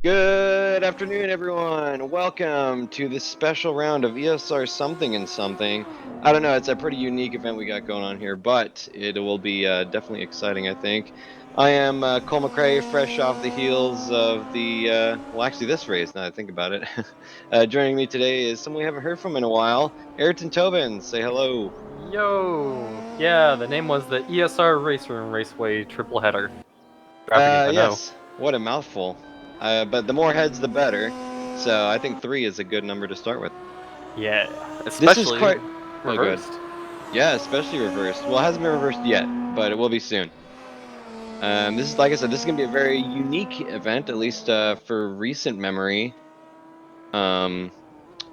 Good afternoon, everyone. Welcome to this special round of ESR something and something. I don't know, it's a pretty unique event we got going on here, but it will be definitely exciting, I think. I am Cole McRae, fresh off the heels of well, actually, this race, now that I think about it. Joining me today is someone we haven't heard from in a while, Ayrton Tobin. Say hello. Yo! Yeah, the name was the ESR RaceRoom Raceway triple header. Graphic info, no. Yes, what a mouthful. But the more heads, the better. So I think 3 is a good number to start with. Yeah, This is especially quite. Oh, good. reversed. Yeah, especially reversed. Well, it hasn't been reversed yet, but it will be soon. This is, like I said, this is gonna be a very unique event, at least for recent memory. Um,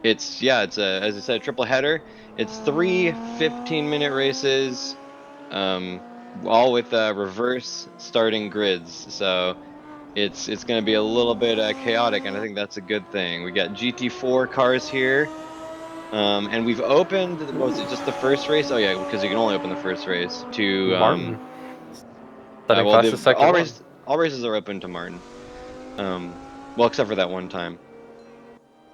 it's as I said, a triple header. It's three 15-minute races, um, all with reverse starting grids. So it's gonna be a little bit chaotic, and I think that's a good thing. We got GT4 cars here. And we've opened, what was it, just the first race? Oh yeah, because you can only open the first race to Martin. Setting well, fastest sector one. all races are open to Martin. Well, except for that one time.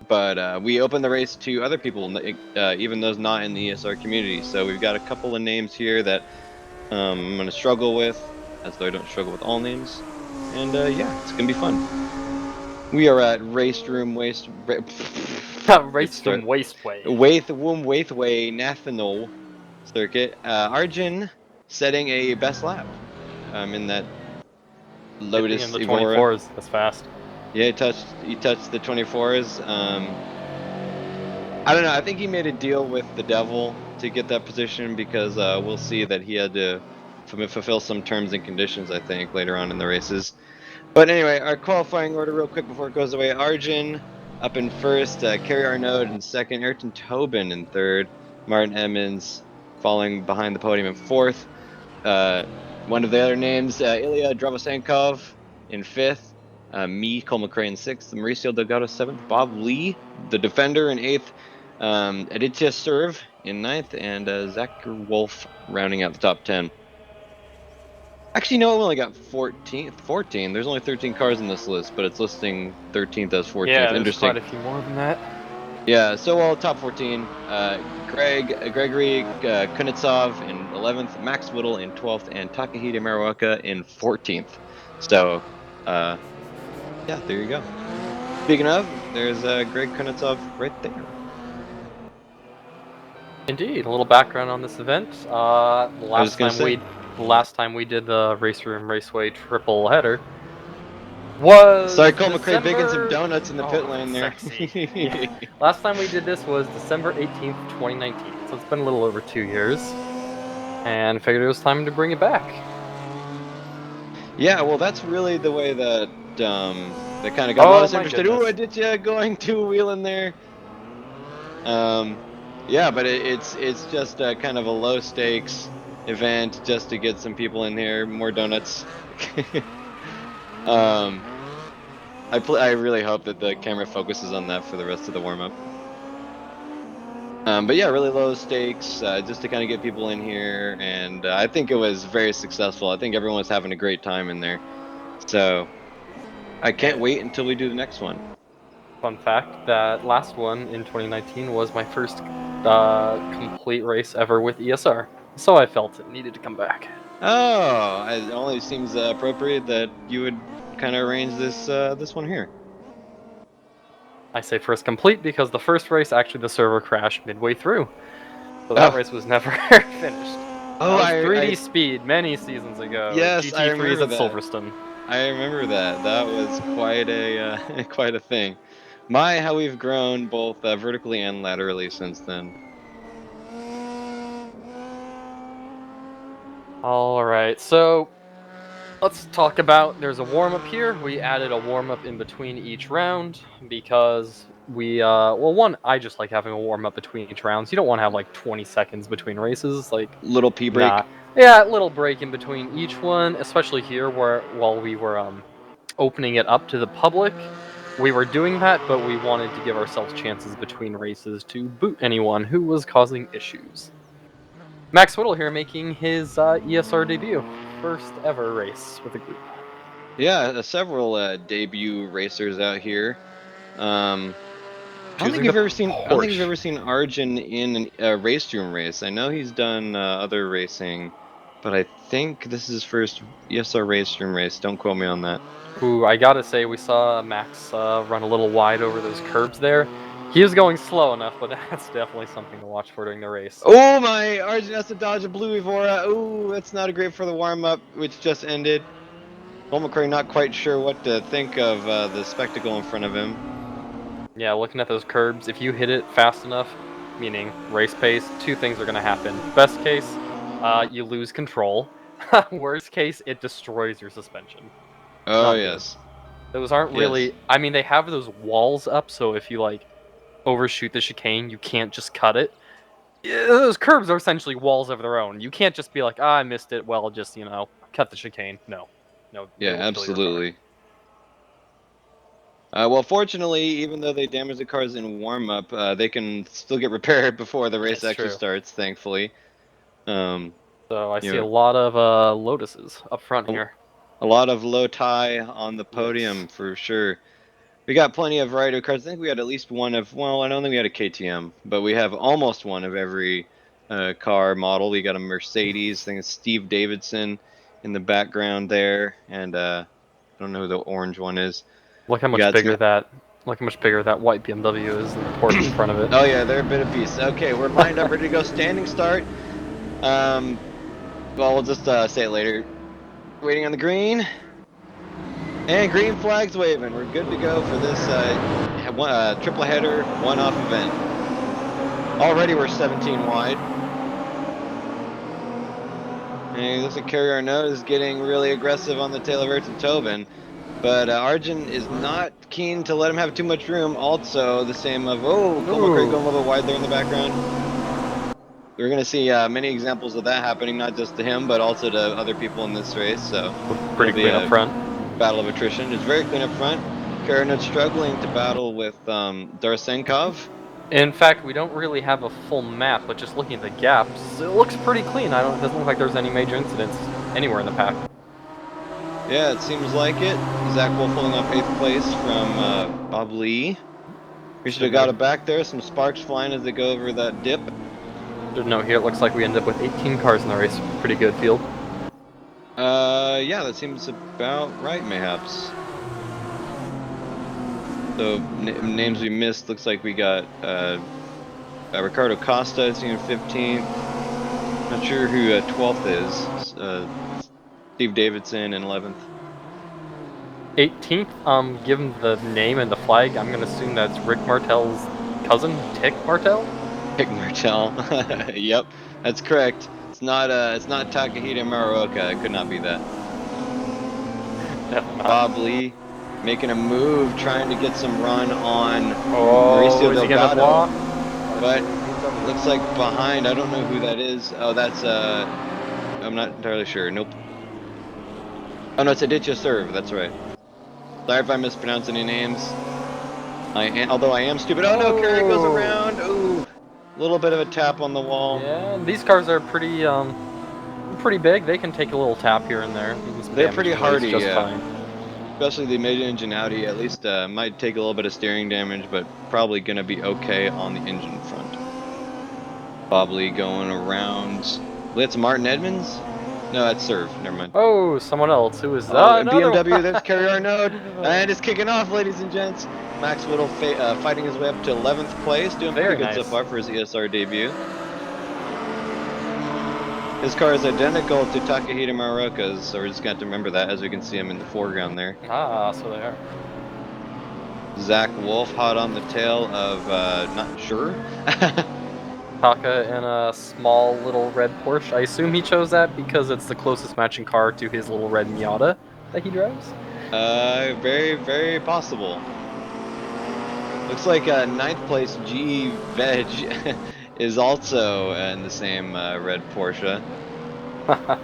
But we opened the race to other people, even those not in the ESR community. So we've got a couple of names here that I'm gonna struggle with, as though I don't struggle with all names. And yeah, it's gonna be fun. We are at RaceRoom Waste. Good Raced start. him Wasteway. Waithway Nathaniel circuit. Arjun setting a best lap. In that Dipping in Lotus the Evora. 24s. That's fast. Yeah, he touched the 24s. I don't know. I think he made a deal with the devil to get that position because we'll see that he had to fulfill some terms and conditions, I think, later on in the races. But anyway, our qualifying order, real quick before it goes away. Arjun up in first, Kerry Arnaud in second, Ayrton Tobin in third, Martin Emmons falling behind the podium in fourth. One of the other names, Ilya Dravosenkov in fifth, me, Cole McRae in sixth, Mauricio Delgado seventh, Bob Lee, the defender, in eighth, Aditya Serve in ninth, and Zach Wolf rounding out the top 10. Actually, no, we only got 14. There's only 13 cars in this list, but it's listing 13th as 14th. Yeah, there's Interesting. quite a few more than that. Yeah, so well, top 14. Gregory Kunitsov in 11th, Max Whittle in 12th, and Takahita Maruoka in 14th. So, yeah, there you go. Speaking of, there's Greg Kunitsov right there. Indeed, a little background on this event. The I was last just gonna time say. we did the RaceRoom Raceway triple header was Sorry, Cole McRae baking some December. donuts in the Oh, pit lane there. sexy. Yeah. Last time we did this was December 18th, 2019. So it's been a little over 2 years. And figured it was time to bring it back. Yeah, well, that's really the way that kind of got a lot Oh of my interested. Ooh, goodness. Aditya going two wheeling there. Um, yeah, but it's just a kind of a low stakes event just to get some people in here, more donuts. um, I really hope that the camera focuses on that for the rest of the warm up. But yeah, really low stakes, just to kind of get people in here, and I think it was very successful. I think everyone was having a great time in there. So I can't Yeah. wait until we do the next one. Fun fact, that last one in 2019 was my first complete race ever with ESR. So I felt it needed to come back. Oh, it only seems appropriate that you would kind of arrange this one here. I say first complete because the first race, actually, the server crashed midway through. So that Oh, race was never finished. oh, That was I 3D Speed many seasons ago. yes, I GT3s remember at that. Silverstone. I remember that. That was quite a quite a thing. My, how we've grown both vertically and laterally since then. Alright, so let's talk about, there's a warm-up here. We added a warm-up in between each round because well, one, I just like having a warm-up between each rounds. You don't want to have like 20 seconds between races, like, Little pee nah. break. Yeah, a little break in between each one, especially here where while we were opening it up to the public, we were doing that, but we wanted to give ourselves chances between races to boot anyone who was causing issues. Max Whittle here making his ESR debut, first ever race with a group. Yeah, several debut racers out here. I don't think Choosing the you've ever seen. I don't think you've Porsche. ever seen Arjun in a RaceRoom race. I know he's done other racing, but I think this is his first ESR RaceRoom race. Don't quote me on that. Ooh, I gotta say, we saw Max run a little wide over those curbs there. He was going slow enough, but that's definitely something to watch for during the race. Oh my! Arjun has to dodge a blue Evora. Ooh, that's not a great for the warm up, which just ended. Paul McCray not quite sure what to think of the spectacle in front of him. Yeah, looking at those curbs, if you hit it fast enough, meaning race pace, two things are gonna happen. Best case, you lose control. Worst case, it destroys your suspension. Oh Not good. yes, Those aren't yes, really. I mean, they have those walls up, so if you like overshoot the chicane, you can't just cut it. Yeah, those curbs are essentially walls of their own. You can't just be like, I missed it. Well, just cut the chicane. No, no, yeah, they will kill your car. absolutely. Well, fortunately, even though they damage the cars in warm up, they can still get repaired before the race That's actually true. starts. Thankfully, um, So I you see a know, lot of Lotuses up front a, here. a lot of low tie on the Yes. podium for sure. We got plenty of variety of cars. I think we had at least one of. Well, I don't think we had a KTM, but we have almost one of every car model. We got a Mercedes. I think it's Steve Davidson in the background there, and I don't know who the orange one is. Look how We much got some. bigger that. Look how much bigger that white BMW is than the Porsche in front of it. Oh yeah, they're a bit of beasts. Okay, we're lined up, ready to go. Standing start. Um, well, we'll just say it later. Waiting on the green, and green flags waving. We're good to go for this triple header one-off event. Already we're 17 wide. And it looks like Carrier Arnaud is getting really aggressive on the tail of Ayrton Tobin. But Arjun is not keen to let him have too much room. Also, the same of, oh, Cole McRae Ooh, going a little bit wide there in the background. We're going to see many examples of that happening, not just to him, but also to other people in this race. So it'll pretty be clean up a front. battle of attrition. It's very clean up front. Karanut struggling to battle with Darasenkov. In fact, we don't really have a full map, but just looking at the gaps, it looks pretty clean. I don't. It doesn't look like there's any major incidents anywhere in the pack. Yeah, it seems like it. Zach Wolf holding off 8th place from Bob Lee. We should have Should got note. it back there. Some sparks flying as they go over that dip. Should note here. It looks like we end up with 18 cars in the race. Pretty good field. Yeah, that seems about right, mayhaps. So names we missed. Looks like we got Ricardo Costa is in 15th. Not sure who 12th is. Steve Davidson in 11th. 18th. Given the name and the flag, I'm gonna assume that's Rick Martel's cousin, Tick Martel. Pick Martel. Yep, that's correct. It's not Takahita Muraoka. It could not be that. Definitely not. Bob Lee making a move, trying to get some run on Oh, Mauricio is he gonna Delgado, block? but looks like behind. I don't know who that is. Oh, that's I'm not entirely sure. Nope. Oh no, it's Aditya Serve. That's right. Sorry if I mispronounce any names. Although I am stupid. Oh no, Carrier goes Oh, around. Ooh, a little bit of a tap on the wall. yeah. These cars are pretty big. They can take a little tap here and there. Even some They're damage pretty in the race, hardy, just yeah. fine. Especially the mid-engine Audi. At least might take a little bit of steering damage, but probably gonna be okay on the engine front. Bob Lee going around. That's Martin Edmonds? No, that's Serve. Never mind. Oh, someone else. Who is Oh, and another BMW, there's Kerry Arnaud. one? And it's kicking off, ladies and gents. Max Whittle fighting his way up to 11th place, doing pretty Very good so nice. far for his ESR debut. His car is identical to Takahita Maruka's, so we're just going to have to remember that as we can see him in the foreground there. Ah, so they are. Zach Wolf hot on the tail of, not sure. Taka in a small little red Porsche. I assume he chose that because it's the closest matching car to his little red Miata that he drives. Very, very possible. Looks like ninth place G Veg is also in the same red Porsche. The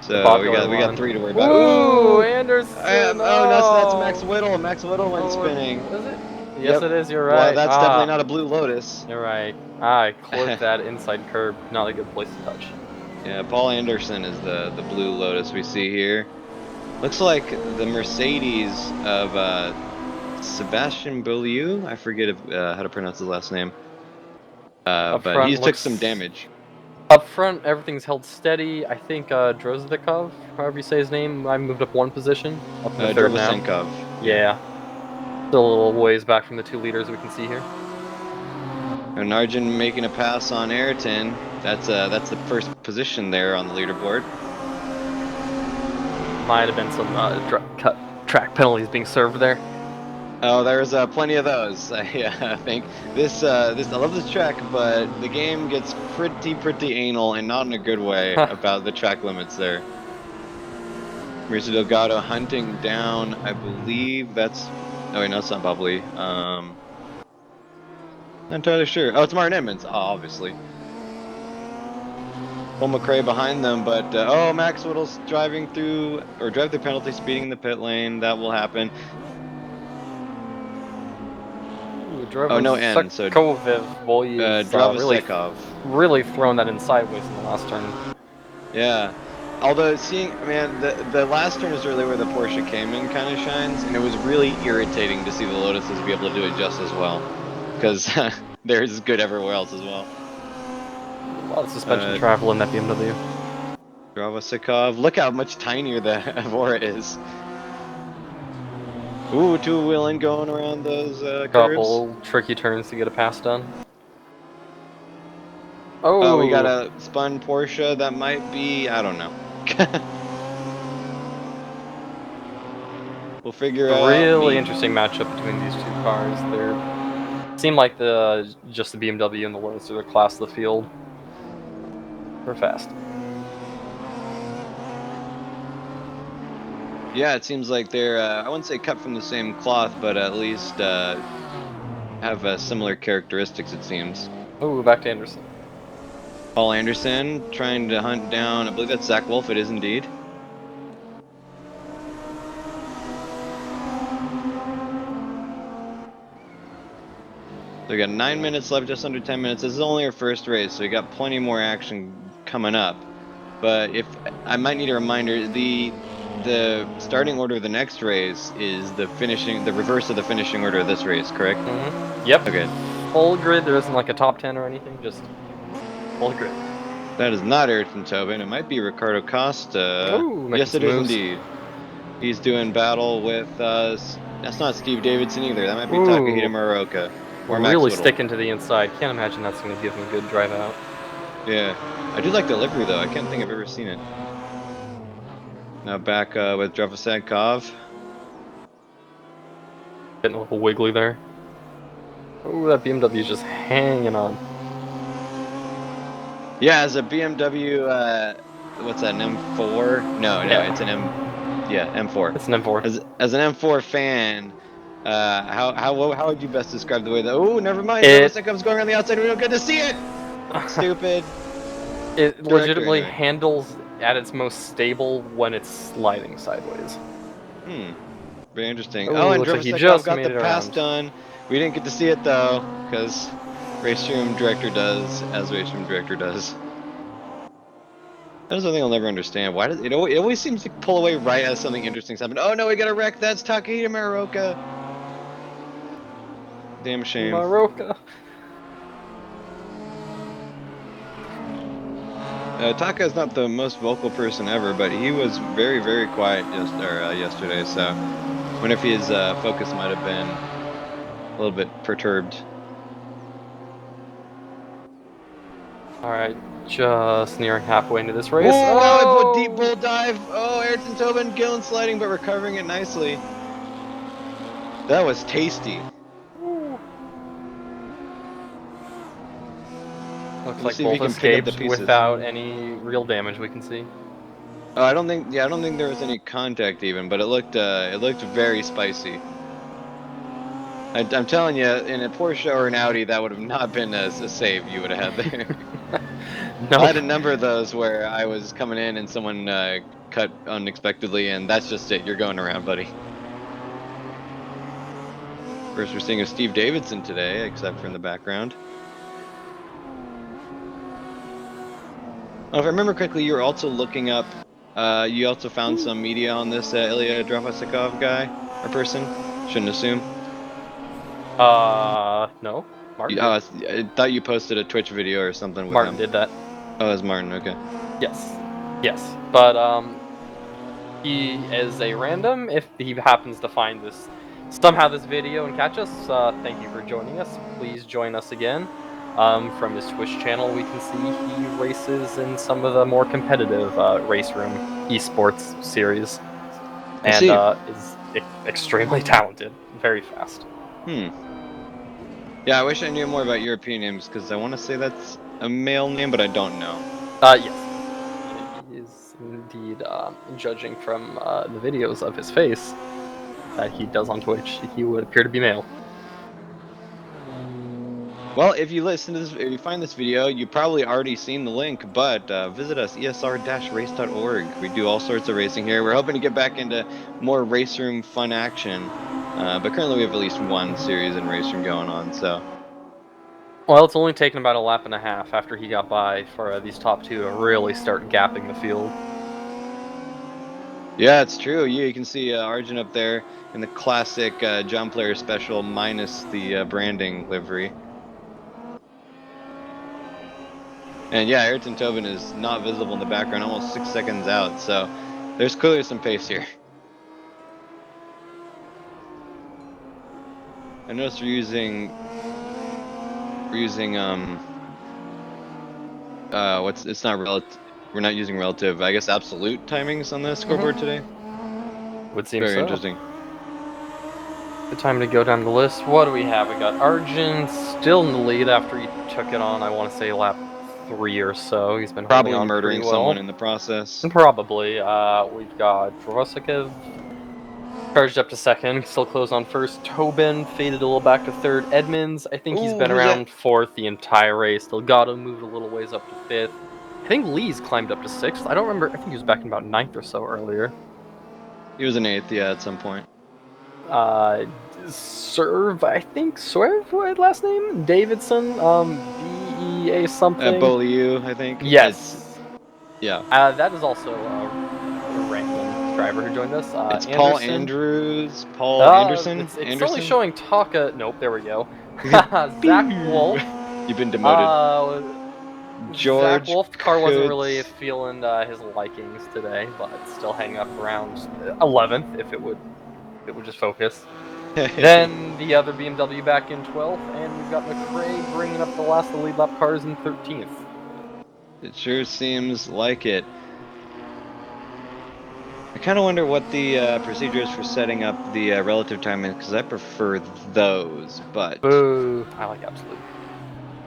So popular we got one. three to worry about. Ooh, Ooh! Anderson! Oh, that's Max Oh! Whittle. Max Whittle went Oh, spinning. is it? Yes, Yep. it is. You're Well, right. that's definitely Ah, not a Blue Lotus. you're right. Ah, I cloaked that inside curb. Not a good place to touch. Yeah, Paul Anderson is the Blue Lotus we see here. Looks like the Mercedes of Sebastian Beaulieu. I forget how to pronounce his last name. Up But he front took some looks. damage. Up front, everything's held steady. I think Droznikov, however you say his name, I moved up one position, up in the third now. Drovosenkov. Yeah. Still a little ways back from the 2 leaders we can see here. And Arjun making a pass on Ayrton. That's the first position there on the leaderboard. Might have been some track penalties being served there. Oh, there's plenty of those. Yeah, I think this I love this track, but the game gets pretty anal and not in a good way about the track limits there. Mauricio Delgado hunting down, I believe that's. Oh wait, no, it's not Bubbly. Not entirely sure. Oh, it's Martin Edmonds. Oh, obviously. Paul McRae behind them, but oh, Max Whittle's driving through or drive through penalty, speeding in the pit lane. That will happen. Oh, no N. So Sokoviv, boy, he's Dravosekov. really thrown that in sideways in the last turn. Yeah. Although seeing, man, the last turn is really where the Porsche Cayman kind of shines, and it was really irritating to see the Lotuses be able to do it just as well, because they're as good everywhere else as well. A lot of suspension travel in that BMW. Dravosekov, look how much tinier the Evora is. Ooh, two-wheeling going around those curves. Couple tricky turns to get a pass done. Oh, we got Oh, a spun Porsche that might be, I don't know. We'll figure out. really interesting matchup between these 2 cars. They seem like just the BMW and the Lotus are the class of the field. They're fast. Yeah, it seems like they're, I wouldn't say cut from the same cloth, but at least have similar characteristics, it seems. Oh, back to Anderson. Paul Anderson trying to hunt down, I believe that's Zach Wolf, it is indeed. So we got 9 minutes left, just under 10 minutes. This is only our first race, so we got plenty more action coming up. But if I might need a reminder, the starting order of the next race is the reverse of the finishing order of this race, correct? Mm-hmm. Yep. Okay. Full grid. There isn't like a top 10 or anything. Just full grid. That is not Ayrton Tobin. It might be Ricardo Costa. Ooh, making Yes, some it is moves. indeed. He's doing battle with. That's not Steve Davidson either. That might be Ooh. Takahita Muraoka or Max Really Whittle. sticking to the inside. Can't imagine that's going to give him a good drive out. Yeah, I do like the livery though. I can't think I've ever seen it. Now back with Dravosenkov. Getting a little wiggly there. Ooh, that BMW is just hanging on. Yeah, as a BMW, what's that? An M4? No, Yeah. it's an M4. It's an M4. As an M4 fan, how would you best describe the way that? Oh, never mind. It Dravosenkov's going on the outside. We don't get to see it. Stupid. it Director, legitimately anyway. handles at its most stable when it's sliding sideways. Very interesting. Ooh, Oh, and looks like he Dravosekov just got the made it pass around. done. We didn't get to see it though, because RaceRoom Director does as RaceRoom Director does. That is something I'll never understand. Why does it always seems to pull away right as something interesting's happened? Oh no, we got a wreck. That's Takahita Muraoka. Damn shame. Maroka. Taka is not the most vocal person ever, but he was very quiet yesterday. So, I wonder if his focus might have been a little bit perturbed. All right, just nearing halfway into this race. Oh wow! Oh, Deep bull dive. Oh, Ayrton Tobin, Gillen sliding, but recovering it nicely. That was tasty. Looks We'll like see if he both can pick up the escaped pieces. without any real damage we can see. Oh, I don't think there was any contact even, but it looked very spicy. I'm telling you, in a Porsche or an Audi, that would have not been a save you would have had there. I had a number of those where I was coming in and someone cut unexpectedly, and that's just it. You're going around, buddy. First, we're seeing a Steve Davidson today, except for in the background. Oh, if I remember correctly, you were also looking up You also found some media on this Ilya Drafasikov guy or person. Shouldn't assume. No. Martin Oh, did. I thought you posted a Twitch video or something with Martin him. did that. Oh, it was Martin. Okay. Yes. Yes. But he is a random. If he happens to find this somehow this video and catch us, thank you for joining us. Please join us again. From his Twitch channel, we can see he races in some of the more competitive RaceRoom esports series, I and see. is extremely talented, very fast. Hmm. Yeah, I wish I knew more about European names because I want to say that's a male name, but I don't know. Yes, he is indeed. Judging from the videos of his face that he does on Twitch, he would appear to be male. Well, if you listen to this, if you find this video, you probably already seen the link, but visit us, esr-race.org. We do all sorts of racing here. We're hoping to get back into more race room fun action, but currently we have at least one series in race room going on, so. Well, it's only taken about a lap and a half after he got by for these top two to really start gapping the field. Yeah, it's true. Yeah, you can see Arjun up there in the classic John Player special minus the branding livery. And yeah, Ayrton Tobin is not visible in the background, almost 6 seconds out. So there's clearly some pace here. I noticed we're using what's it's not relative. We're not using relative. I guess absolute timings on the scoreboard today. Would seem Very so. interesting. Good time to go down the list. What do we have? We got Arjun still in the lead after he took it on, I want to say, lap 3 or so. He's been holding Probably on pretty murdering well. someone in the process. Probably. We've got Drovosikev charged up to second, still close on first. Tobin faded a little back to third. Edmonds, I think he's Ooh, been who's that? around fourth the entire race. Delgado moved a little ways up to fifth. I think Lee's climbed up to sixth. I don't remember. I think he was back in about ninth or so earlier. He was an eighth, yeah, at some point. Uh, Serve, I think Swerve, what last name? Davidson, BEA something. Beaulieu, I think. It's Yes. yeah. That is also a random driver who joined us. It's Paul Anderson. Andrews, Paul Anderson, It's only Anderson. showing Taka. Nope, there we go. Zach Wolf. You've been demoted. Uh, Zach George Wolf. Car wasn't really Kutz. feeling his likings today, but still hanging up around 11th if it would just focus. Then the other BMW back in 12th, and we've got McRae bringing up the last of the lead lap cars in 13th. It sure seems like it. I kind of wonder what the procedure is for setting up the relative timing, because I prefer those, but Boo! I like absolute.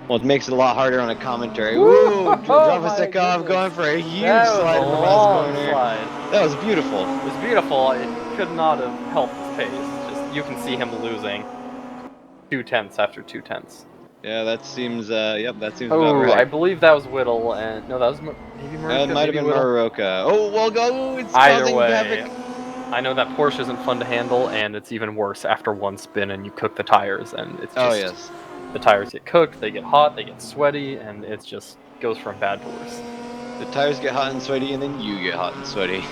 well, it makes it a lot harder on a commentary. Woo! Ooh, Oh my Dravasikov goodness! going for a huge That was a slide in the last long corner. slide. That was beautiful. It was beautiful. It could not have helped his pace. Just you can see him losing 2/10 after 2/10. Yeah, that seems, yep, that seems about Oh, I right. believe that was Whittle, and no, that was maybe It Maruka, might have maybe been Whittle. Maruka. Oh, well, go! It's Either causing way, havoc. I know that Porsche isn't fun to handle, and it's even worse after one spin and you cook the tires, and it's Oh, just yes. the tires get cooked, they get hot, they get sweaty, and it just goes from bad to worse. The tires get hot and sweaty, and then you get hot and sweaty.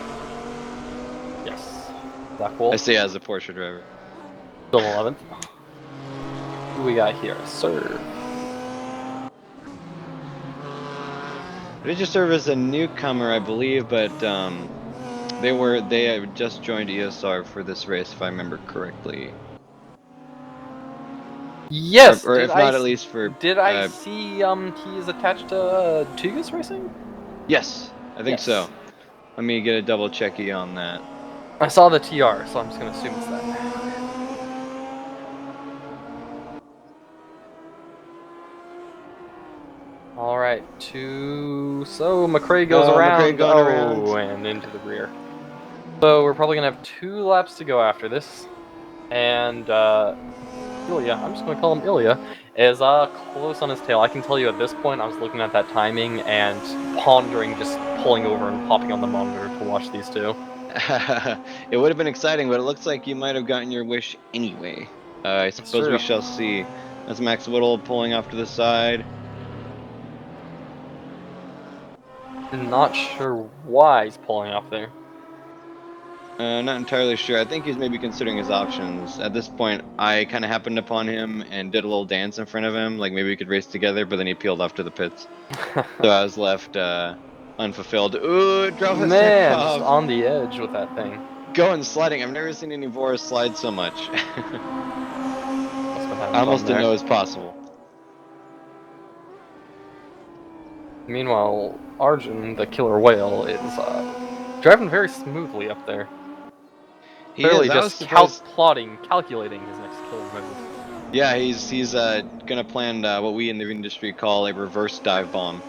Yes. Black I Wolf, say as a Porsche driver. still 11th. Who we got here? Sir. They just serve as a newcomer, I believe, but they had just joined ESR for this race, if I remember correctly, Yes. or if not, at least for Did I see he is attached to Tugas Racing? yes, I think Yes. so. Let me get a double checky on that. I saw the TR, so I'm just gonna assume it's that. All right, so McRae goes Oh, McRae around. going Oh, around. and into the rear. So we're probably gonna have 2 laps to go after this, and Ilya, I'm just gonna call him Ilya, is close on his tail. I can tell you at this point, I was looking at that timing and pondering just pulling over and popping on the monitor to watch these two. It would have been exciting, but it looks like you might have gotten your wish anyway. I It's suppose we true. shall see. That's Max Whittle pulling off to the side. Not sure why he's pulling off there. Not entirely sure. I think he's maybe considering his options. At this point, I kind of happened upon him and did a little dance in front of him, like maybe we could race together, but then he peeled off to the pits. So I was left unfulfilled. Ooh, Man, just Drovasnikov! on the edge with that thing. Going sliding. I've never seen any Voris slide so much. Must been I having fun almost didn't there. know it was possible. Meanwhile, Arjun, the killer whale, is driving very smoothly up there. He Clearly is. I was just surprised. calculating his next killer move. Yeah, he's gonna plan what we in the industry call a reverse dive bomb.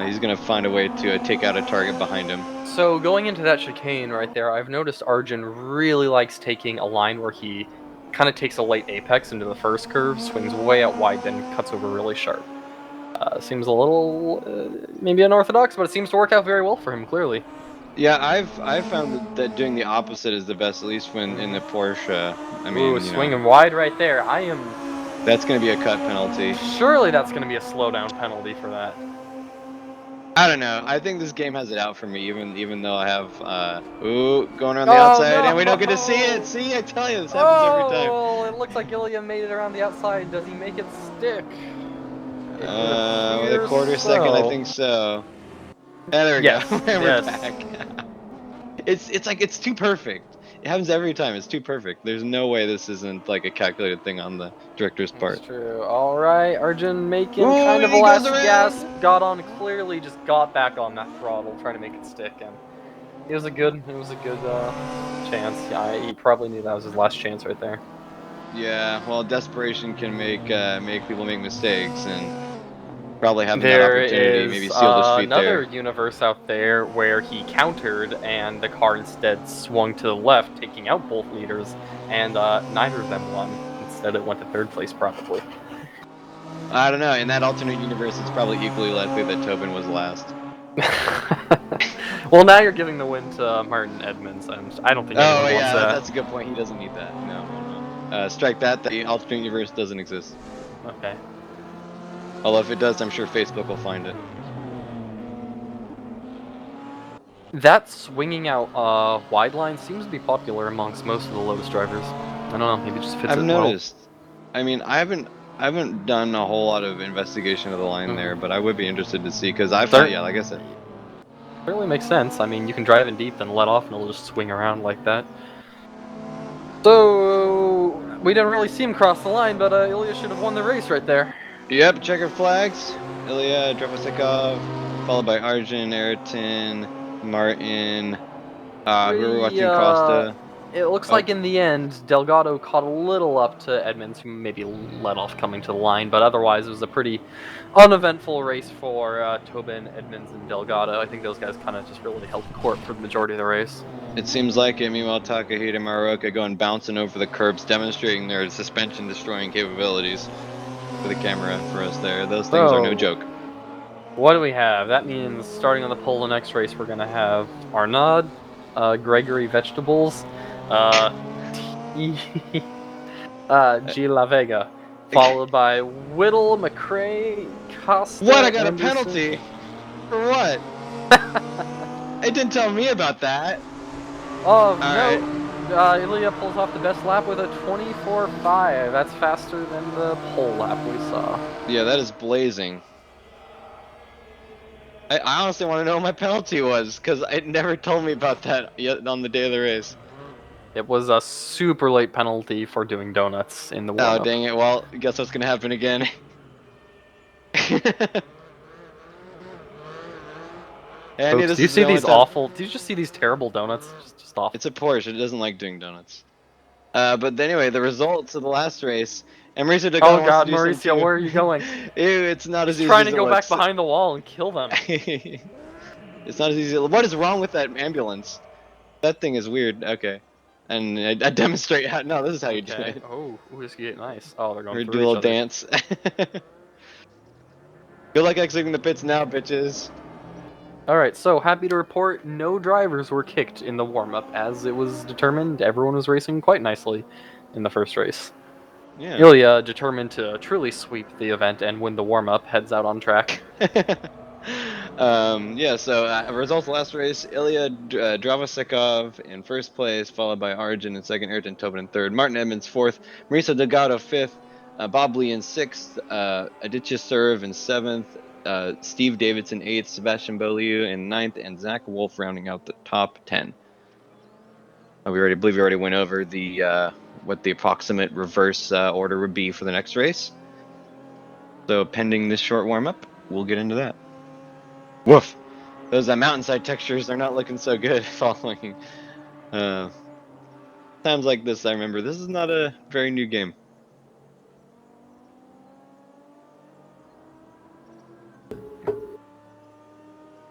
He's gonna find a way to take out a target behind him. So going into that chicane right there, I've noticed Arjun really likes taking a line where he kind of takes a late apex into the first curve, swings way out wide, then cuts over really sharp. Seems a little maybe unorthodox, but it seems to work out very well for him. Clearly. Yeah, I've found that doing the opposite is the best, at least when in the Porsche. I Ooh, mean, swinging wide right there. I am. that's gonna be a cut penalty. Surely that's going to be a slowdown penalty for that. I don't know. I think this game has it out for me, even though I have ooh going around the Oh outside and we don't get to see it. no! See, I tell you, this happens every time. Oh, it looks like Ilya made it around the outside. Does he make it stick? It would With a appear quarter second, I so. think so. And there we go. Yes, And we're yes. back. It's like it's too perfect. It happens every time. It's too perfect. There's no way this isn't like a calculated thing on the director's That's part. true. All right, Arjun making Ooh, kind of a he goes last gasp. around. Got on clearly, just got back on that throttle, trying to make it stick, and it was a good chance. Yeah, he probably knew that was his last chance right there. Yeah, well, desperation can make people make mistakes, and probably having that There opportunity maybe is sealed his feet another there. universe out there where he countered and the car instead swung to the left, taking out both leaders, and neither of them won. Instead, it went to third place, probably. I don't know. In that alternate universe, it's probably equally likely that Tobin was last. Well, now you're giving the win to Martin Edmonds, and I don't think Oh anyone wants yeah, that. that's a good point. He doesn't need that. No, no, no. Strike that. The alternate universe doesn't exist. Okay. Although if it does, I'm sure Facebook will find it. That swinging out wide line seems to be popular amongst most of the Lotus drivers. I don't know, maybe it just fits I've it well. noticed. I mean, I haven't done a whole lot of investigation of the line there, but I would be interested to see because I find, yeah, like I said. Certainly makes sense. I mean, you can drive in deep, then let off, and it'll just swing around like that. So, we didn't really see him cross the line, but Ilya should have won the race right there. Yep, checkered flags. Ilya Drovosikov, followed by Arjun, Ayrton, Martin. We were Pretty, watching Costa. it looks Oh, like in the end, Delgado caught a little up to Edmonds, who maybe let off coming to the line, but otherwise it was a pretty uneventful race for Tobin, Edmonds, and Delgado. I think those guys kind of just really held court for the majority of the race. it seems like it. Meanwhile, Takahita and Maruoka going bouncing over the curbs, demonstrating their suspension destroying capabilities for the camera for us there. Those things are no So, joke. what do we have? That means starting on the pole the next race, we're going to have Arnaud, Gregory Vegetables, G. La Vega, followed by Whittle, McRae, What? I Costa, got a Anderson. penalty? For what? It didn't tell me about that. Oh, Alright. no. Ilya pulls off the best lap with a 24.5. That's faster than the pole lap we saw. Yeah, that is blazing. I honestly want to know what my penalty was, because it never told me about that yet on the day of the race. It was a super late penalty for doing donuts in the Oh, warm-up. dang it. Well, guess what's going to happen again. I knew Folks, this do you is the see only these time. awful? Do you just see these terrible donuts? Just awful. It's a Porsche. It doesn't like doing donuts. But anyway, the results of the last race. And Mauricio Oh Delgado wants to God, do some Mauricio, too. where are you going? Ew, it's not He's as easy trying as to it go back looks. behind the wall and kill them. It's not as easy. What is wrong with that ambulance? That thing is weird. Okay. And I demonstrate how. No, this is how you do Okay. it. Oh, ooh, this get nice. Oh, they're going Or do a through each little other. dance. Good luck exiting the pits now, bitches. Alright, so happy to report no drivers were kicked in the warm-up. As it was determined, everyone was racing quite nicely in the first race. Yeah. Ilya, determined to truly sweep the event and win the warm-up, heads out on track. Yeah, so results of last race, Ilya Dravosikov in first place, followed by Arjun in second, Ayrton Tobin in third, Martin Edmonds fourth, Marisa Delgado fifth, Bob Lee in sixth, Aditya Serve in seventh, Steve Davidson eighth, Sebastian Beaulieu in ninth, and Zach Wolf rounding out the top 10. We believe we already went over the what the approximate reverse order would be for the next race. So pending this short warm up, we'll get into that. Woof. Those mountainside textures, they're not looking so good following. Uh, Times like this, I remember this is not a very new game.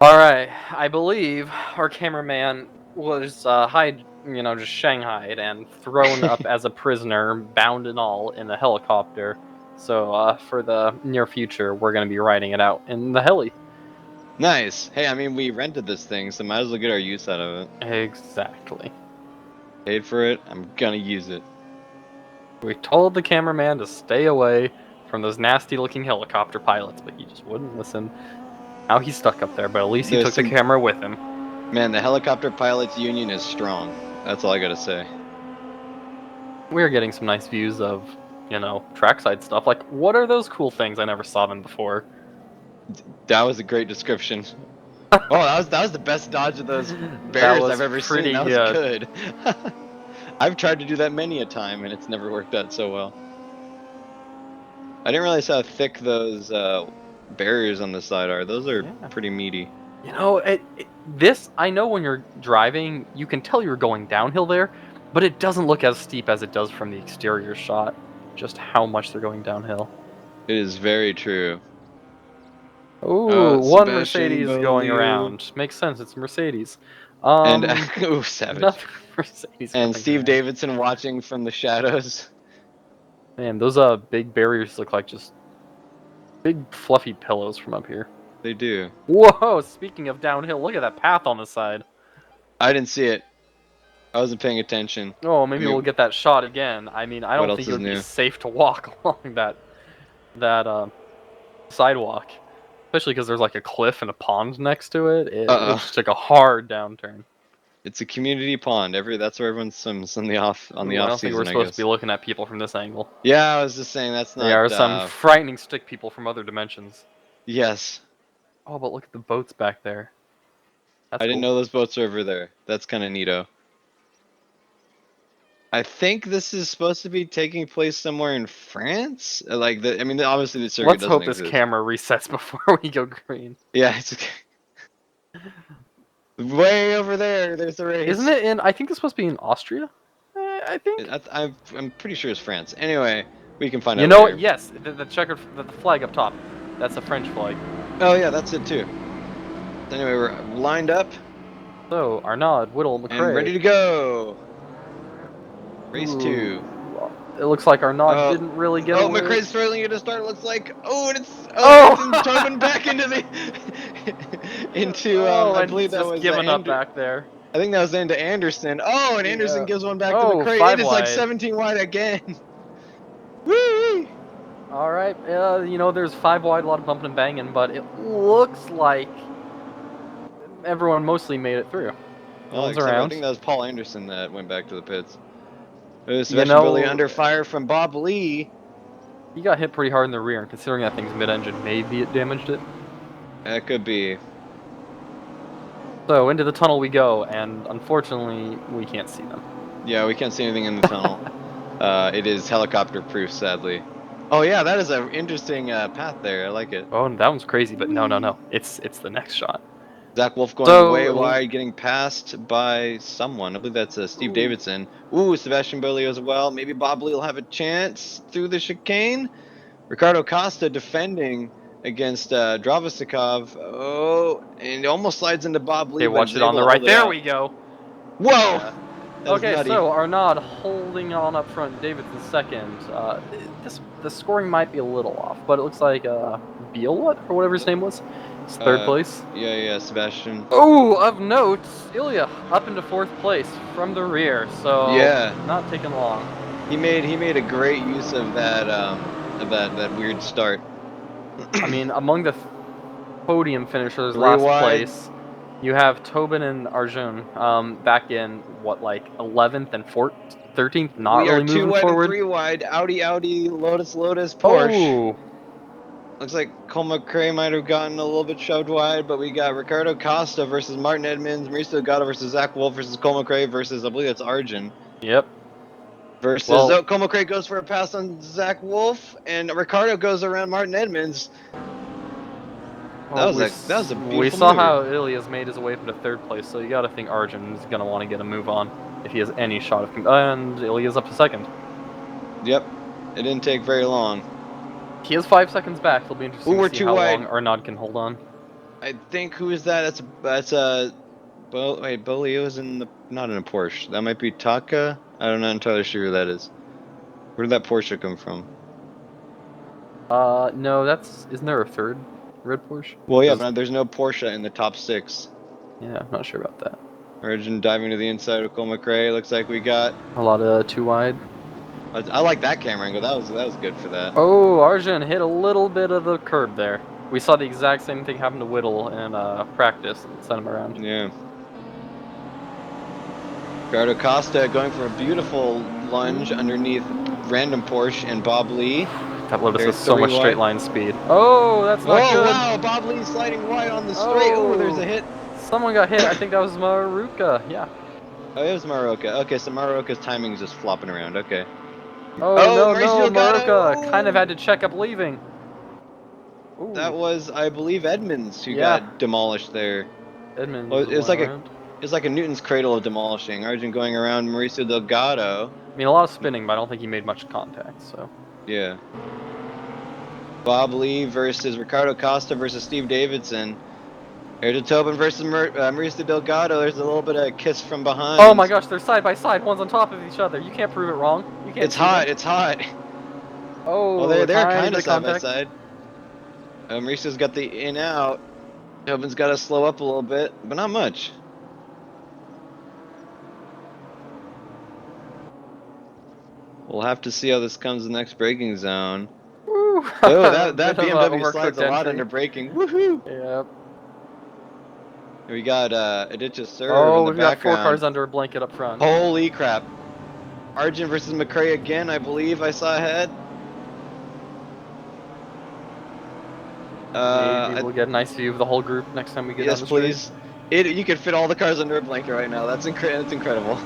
All right, I believe our cameraman was just shanghaied and thrown up as a prisoner, bound and all, in a helicopter. So for the near future, we're gonna be riding it out in the heli. Nice. Hey, I mean, we rented this thing, so might as well get our use out of it. Exactly. Paid for it, I'm gonna use it. We told the cameraman to stay away from those nasty-looking helicopter pilots, but he just wouldn't listen. Now he's stuck up there, but at least he took the camera with him. Man, the helicopter pilots union is strong. That's all I gotta say. We are getting some nice views of, trackside stuff. Like, what are those cool things? I never saw them before. That was a great description. Oh, that was the best dodge of those That barriers was I've ever seen. pretty That was good. good. I've tried to do that many a time, and it's never worked out so well. I didn't realize how thick those barriers on the side are. Those are pretty meaty. This, I know when you're driving, you can tell you're going downhill there, but it doesn't look as steep as it does from the exterior shot. Just how much they're going downhill. It is very true. Ooh, one Sebastian Mercedes going Beaulieu. around. Makes sense, it's Mercedes. And ooh, savage. Another Mercedes And going Steve around. Davidson watching from the shadows. Man, those big barriers look like just big fluffy pillows from up here. They do. Whoa, speaking of downhill, look at that path on the side. I didn't see it. I wasn't paying attention. Oh, maybe we'll get that shot again. I mean, I What don't else think it is would be new? safe to walk along that sidewalk, especially because there's like a cliff and a pond next to it. It will just take a hard downturn. It's a community pond. That's where everyone swims on the off Ooh, I don't think we're season, I supposed to guess. be looking at people from this angle. Yeah, I was just saying that's There not. are some frightening stick people from other dimensions. Yes. Oh, but look at the boats back there. That's I didn't cool. know those boats are over there. That's kind of neato. I think this is supposed to be taking place somewhere in France. I mean, obviously the circuit Let's doesn't hope this exist. camera resets before we go green. Yeah, it's way over there. There's the Isn't race. it in? I think it's supposed to be in Austria. I think. I'm pretty sure it's France. Anyway, we can find You out know what? later. Yes, the checkered the flag up top. That's a French flag. Oh yeah, that's it too. Anyway, we're lined up So Arnaud, Whittle, and McRae. ready to go. Race Ooh, 2. it looks like Arnaud Oh, didn't really get oh, away. McRae's throwing it to start. It looks like and it's Oh! Tobin back into the into Oh, I and believe he's that just was given up back there. I think that was into Anderson. Oh, and Anderson Yeah. gives one back to Oh, McRae. It 5 is like wide. 17 wide again. Woo! All right. There's 5 wide, a lot of bumping and banging, but it looks like everyone mostly made it through. No Well, one's except I around. think that was Paul Anderson that went back to the pits. You Sebastian Billy know, under fire from Bob Lee. he got hit pretty hard in the rear, and considering that thing's mid-engine, maybe it damaged it. That could be. So into the tunnel we go, and unfortunately, we can't see them. Yeah, we can't see anything in the tunnel. It is helicopter proof, sadly. Oh yeah, that is an interesting path there. I like it. Oh, and that one's crazy, but no, Whee! it's the next shot. Zach Wolf going way So, wide, getting passed by someone. I believe that's Steve ooh, Davidson. Ooh, Sebastian Beaulieu as well. Maybe Bob Lee will have a chance through the chicane. Ricardo Costa defending against Dravosikov. Oh, and almost slides into Bob Lee, okay, but watch is it on able the to right. hold it There out. we go. Whoa! Yeah. That is Okay, nutty. so Arnaud holding on up front, Davidson second. The scoring might be a little off, but it looks like Bielwut or whatever his name was, is third place. Yeah, Sebastian. Oh, of note, Ilya up into 4th place from the rear, so Yeah, not taking long. he made a great use of that that weird start. I mean, among the podium finishers, Three last wide. place. You have Tobin and Arjun back in, what, like 11th and 13th, not We are really 2 moving wide and forward. 3 wide. Audi, Lotus, Porsche. Oh, Looks like Cole McRae might have gotten a little bit shoved wide, but we got Ricardo Costa versus Martin Edmonds, Mauricio Delgado versus Zach Wolf versus Cole McRae versus, I believe it's Arjun. yep. Versus, Well, Cole McRae goes for a pass on Zach Wolf, and Ricardo goes around Martin Edmonds. That well, was a we beautiful saw maneuver. how Ilias made his way up into 3rd place, so you got to think Arjun's going to want to get a move on if he has any shot of... And Ilias up to 2nd. Yep, it didn't take very long. He is 5 seconds back. It'll be Ooh, interesting to we're see 2 how long wide. Arnaud can hold on. I think who is that? Wait, Bolio is in the not in a Porsche. That might be Taka. I'm not entirely sure who that is. Where did that Porsche come from? No, isn't there a 3rd red Porsche? Well, yeah, but there's no Porsche in the top 6. Yeah, I'm not sure about that. Origin diving to the inside of Cole McRae. Looks like we got. A lot of 2 wide. I like that camera angle. That was good for that. Oh, Arjun hit a little bit of the curb there. We saw the exact same thing happen to Whittle in practice and sent him around. Yeah. Ricardo Costa going for a beautiful lunge underneath random Porsche and Bob Lee. That Lotus They're has so 3 much straight wide. line speed. Oh, that's not Oh good. wow! Bob Lee sliding wide on the straight. Oh, there's Oh, a hit. someone got hit. I think that was Maruka. Yeah. Oh, it was Maroka. Okay, so Maroka's timing is just flopping around. Okay. Oh Oh, no, Mauricio no, Delgado. Maruka kind of Oh, had to check up leaving. that Ooh, was, I believe, Edmonds who yeah. got demolished there. Well, Edmonds went around. it's like a Newton's cradle of demolishing. Arjun going around Mauricio Delgado. I mean, a lot of spinning, but I don't think he made much contact. So. Yeah. Bob Lee versus Ricardo Costa versus Steve Davidson. Here's a Tobin versus Mauricio Delgado. There's a little bit of a kiss from behind. Oh my gosh, they're side by side. One's on top of each other. You can't prove it wrong. You can't It's see them. hot. It's hot. Well, Oh, they're tiny kind bit of of side by contact. side. Mauricio's got the in out. Tobin's got to slow up a little bit, but not much. We'll have to see how this comes in the next braking zone. Woo! Oh, A that bit of a BMW slides overcooked a lot entry. under braking. Woohoo! Yep. We got Aditya Serve in Oh, the we've got 4 background. cars under a blanket up front. Holy crap. Arjun versus McRae again, I believe I saw ahead. Maybe we'll get a nice view of the whole group next time we get down Yes, the straight. please. You could fit all the cars under a blanket right now. That's incredible.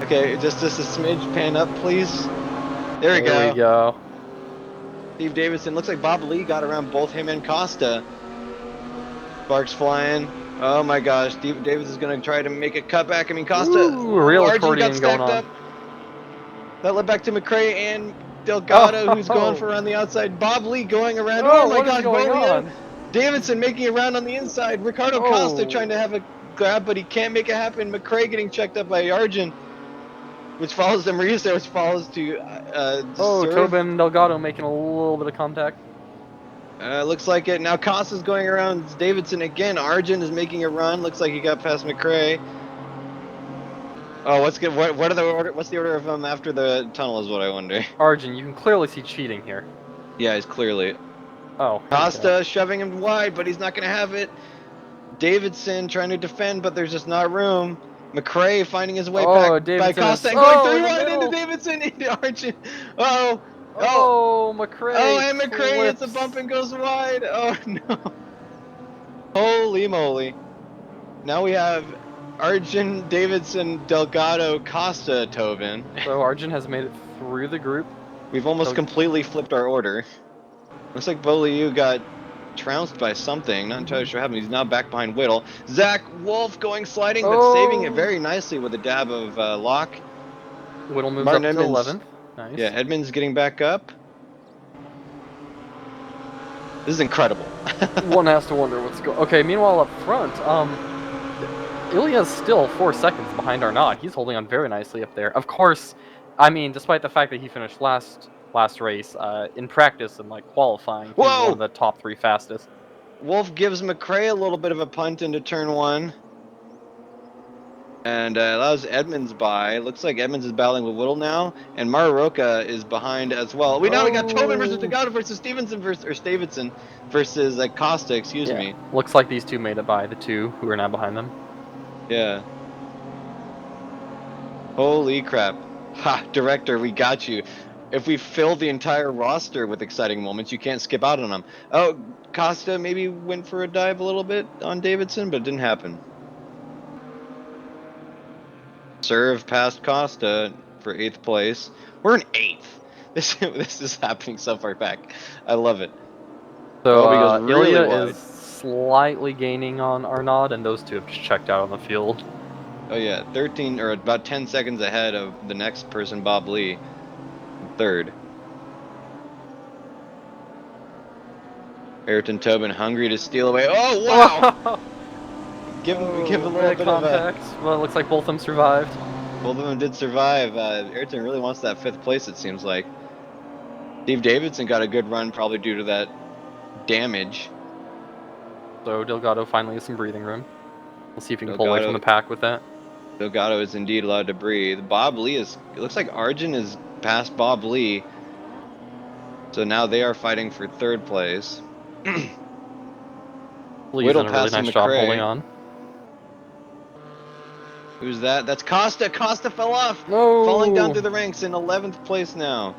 Okay, just a smidge pan up, please. There we There we go. go. Steve Davidson. Looks like Bob Lee got around both him and Costa. Sparks flying. Oh my gosh, Steve Davis is going to try to make a cutback. I mean, Costa. Ooh, Ooh, real Arjun got accordion going stacked on. up. That led back to McRae and Delgado, who's going Oh, for around the outside. Bob Lee going around. Oh oh, my what is gosh, going Bolio. on? Davidson making a round on the inside. Ricardo Costa trying to Oh, have a grab, but he can't make it happen. McRae getting checked up by Arjun, which follows to Marisa, which follows to oh, Serve. Tobin Delgado making a little bit of contact. Looks like it. Now Costa's going around Davidson again. Arjun is making a run. Looks like he got past McRae. Oh, what's good? What are the order? What's the order of them after the tunnel? Is what I wonder. Arjun, you can clearly see cheating here. Yeah, he's clearly Oh, Costa shoving him wide, but he's not gonna have it. Davidson trying to defend, but there's just not room. McRae finding his way back oh, by Davidson Costa is. and going Oh, three in the wide into middle. Davidson into Arjun. Oh, oh, Oh, oh, McRae and McRae hits a flips. bump and goes wide. Oh no! Holy moly! Now we have Arjun, Davidson, Delgado, Costa, Tobin. So Arjun has made it through the group. We've almost completely flipped our order. Looks like Boliu got trounced by something. Not entirely sure what happened. He's now back behind Whittle. Zach Wolf going sliding, but saving it Oh, very nicely with a dab of lock. Whittle moves Martin up to Edmonds. 11th. Nice. Yeah, Edmonds getting back up. This is incredible. One has to wonder what's going. Okay, meanwhile up front, Ilya's still 4 seconds behind Arnaud. He's holding on very nicely up there. Of course, I mean, despite the fact that he finished last race, in practice and like qualifying, he was one of Whoa! the top 3 fastest. Wolf gives McRae a little bit of a punt into turn 1. And allows Edmonds by. Looks like Edmonds is battling with Whittle now, and Maruroka is behind as well. We got Tobin versus Oh. Delgado versus Stevenson versus Davidson versus Costa. Excuse Yeah. me. Looks like these two made it by the two who are now behind them. Yeah. Holy crap! Ha! Director, we got you. If we fill the entire roster with exciting moments, you can't skip out on them. Oh, Costa maybe went for a dive a little bit on Davidson, but it didn't happen. Serve past Costa for 8th place. We're in 8th. This is happening so far back. I love it. So Oh, he goes really Ilya is wide. slightly gaining on Arnaud, and those two have just checked out on the field. Oh yeah, 13 or about 10 seconds ahead of the next person, Bob Lee, in 3rd. Ayrton Tobin hungry to steal away. Oh wow! Give him a little Bit bit of a. contact. Well, it looks like both of them survived. Both of them did survive. Ayrton really wants that 5th place. It seems like Steve Davidson got a good run, probably due to that damage. So Delgado finally has some breathing room. We'll see if he can pull away from Delgado the pack with that. Delgado is indeed allowed to breathe. Bob Lee is. It looks like Arjun is past Bob Lee. So now they are fighting for 3rd place. Lee's Whittle done a really passing nice job holding McRae. on. Who's that? That's Costa. Costa fell off. Falling down No! through the ranks in 11th place now.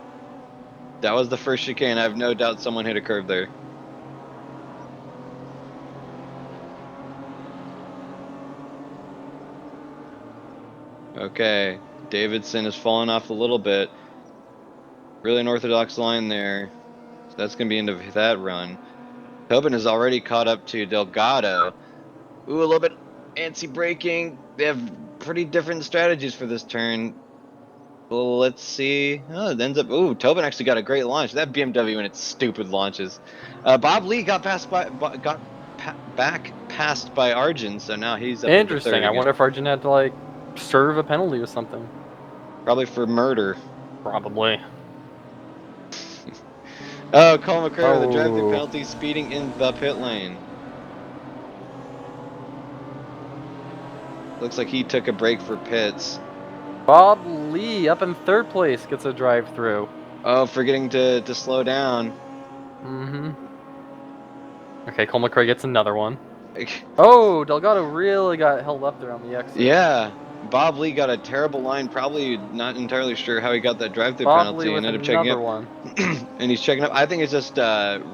That was the first chicane. I have no doubt someone hit a curve there. Okay. Davidson has fallen off a little bit. Really unorthodox line there. So that's going to be end of that run. Tobin is already caught up to Delgado. Ooh, a little bit antsy braking. They have pretty different strategies for this turn. Well, let's see. Oh, it ends up. Ooh, Tobin actually got a great launch. That BMW and its stupid launches. Bob Lee got back passed by Arjun, so now he's up into 3rd Interesting. I again. wonder if Arjun had to, like, serve a penalty or something. Probably for murder. Probably. Oh, Colin McRae with a drive-through Oh. penalty, speeding in the pit lane. Looks like he took a break for pits. Bob Lee up in 3rd place gets a drive through. Oh, forgetting to slow down. Mm-hmm. Okay, Cole McRae gets another one. Oh, Delgado really got held up there on the exit. Yeah, Bob Lee got a terrible line. Probably not entirely sure how he got that drive-through Bob Lee penalty. with Ended up checking another up, one. and he's checking up. I think it's just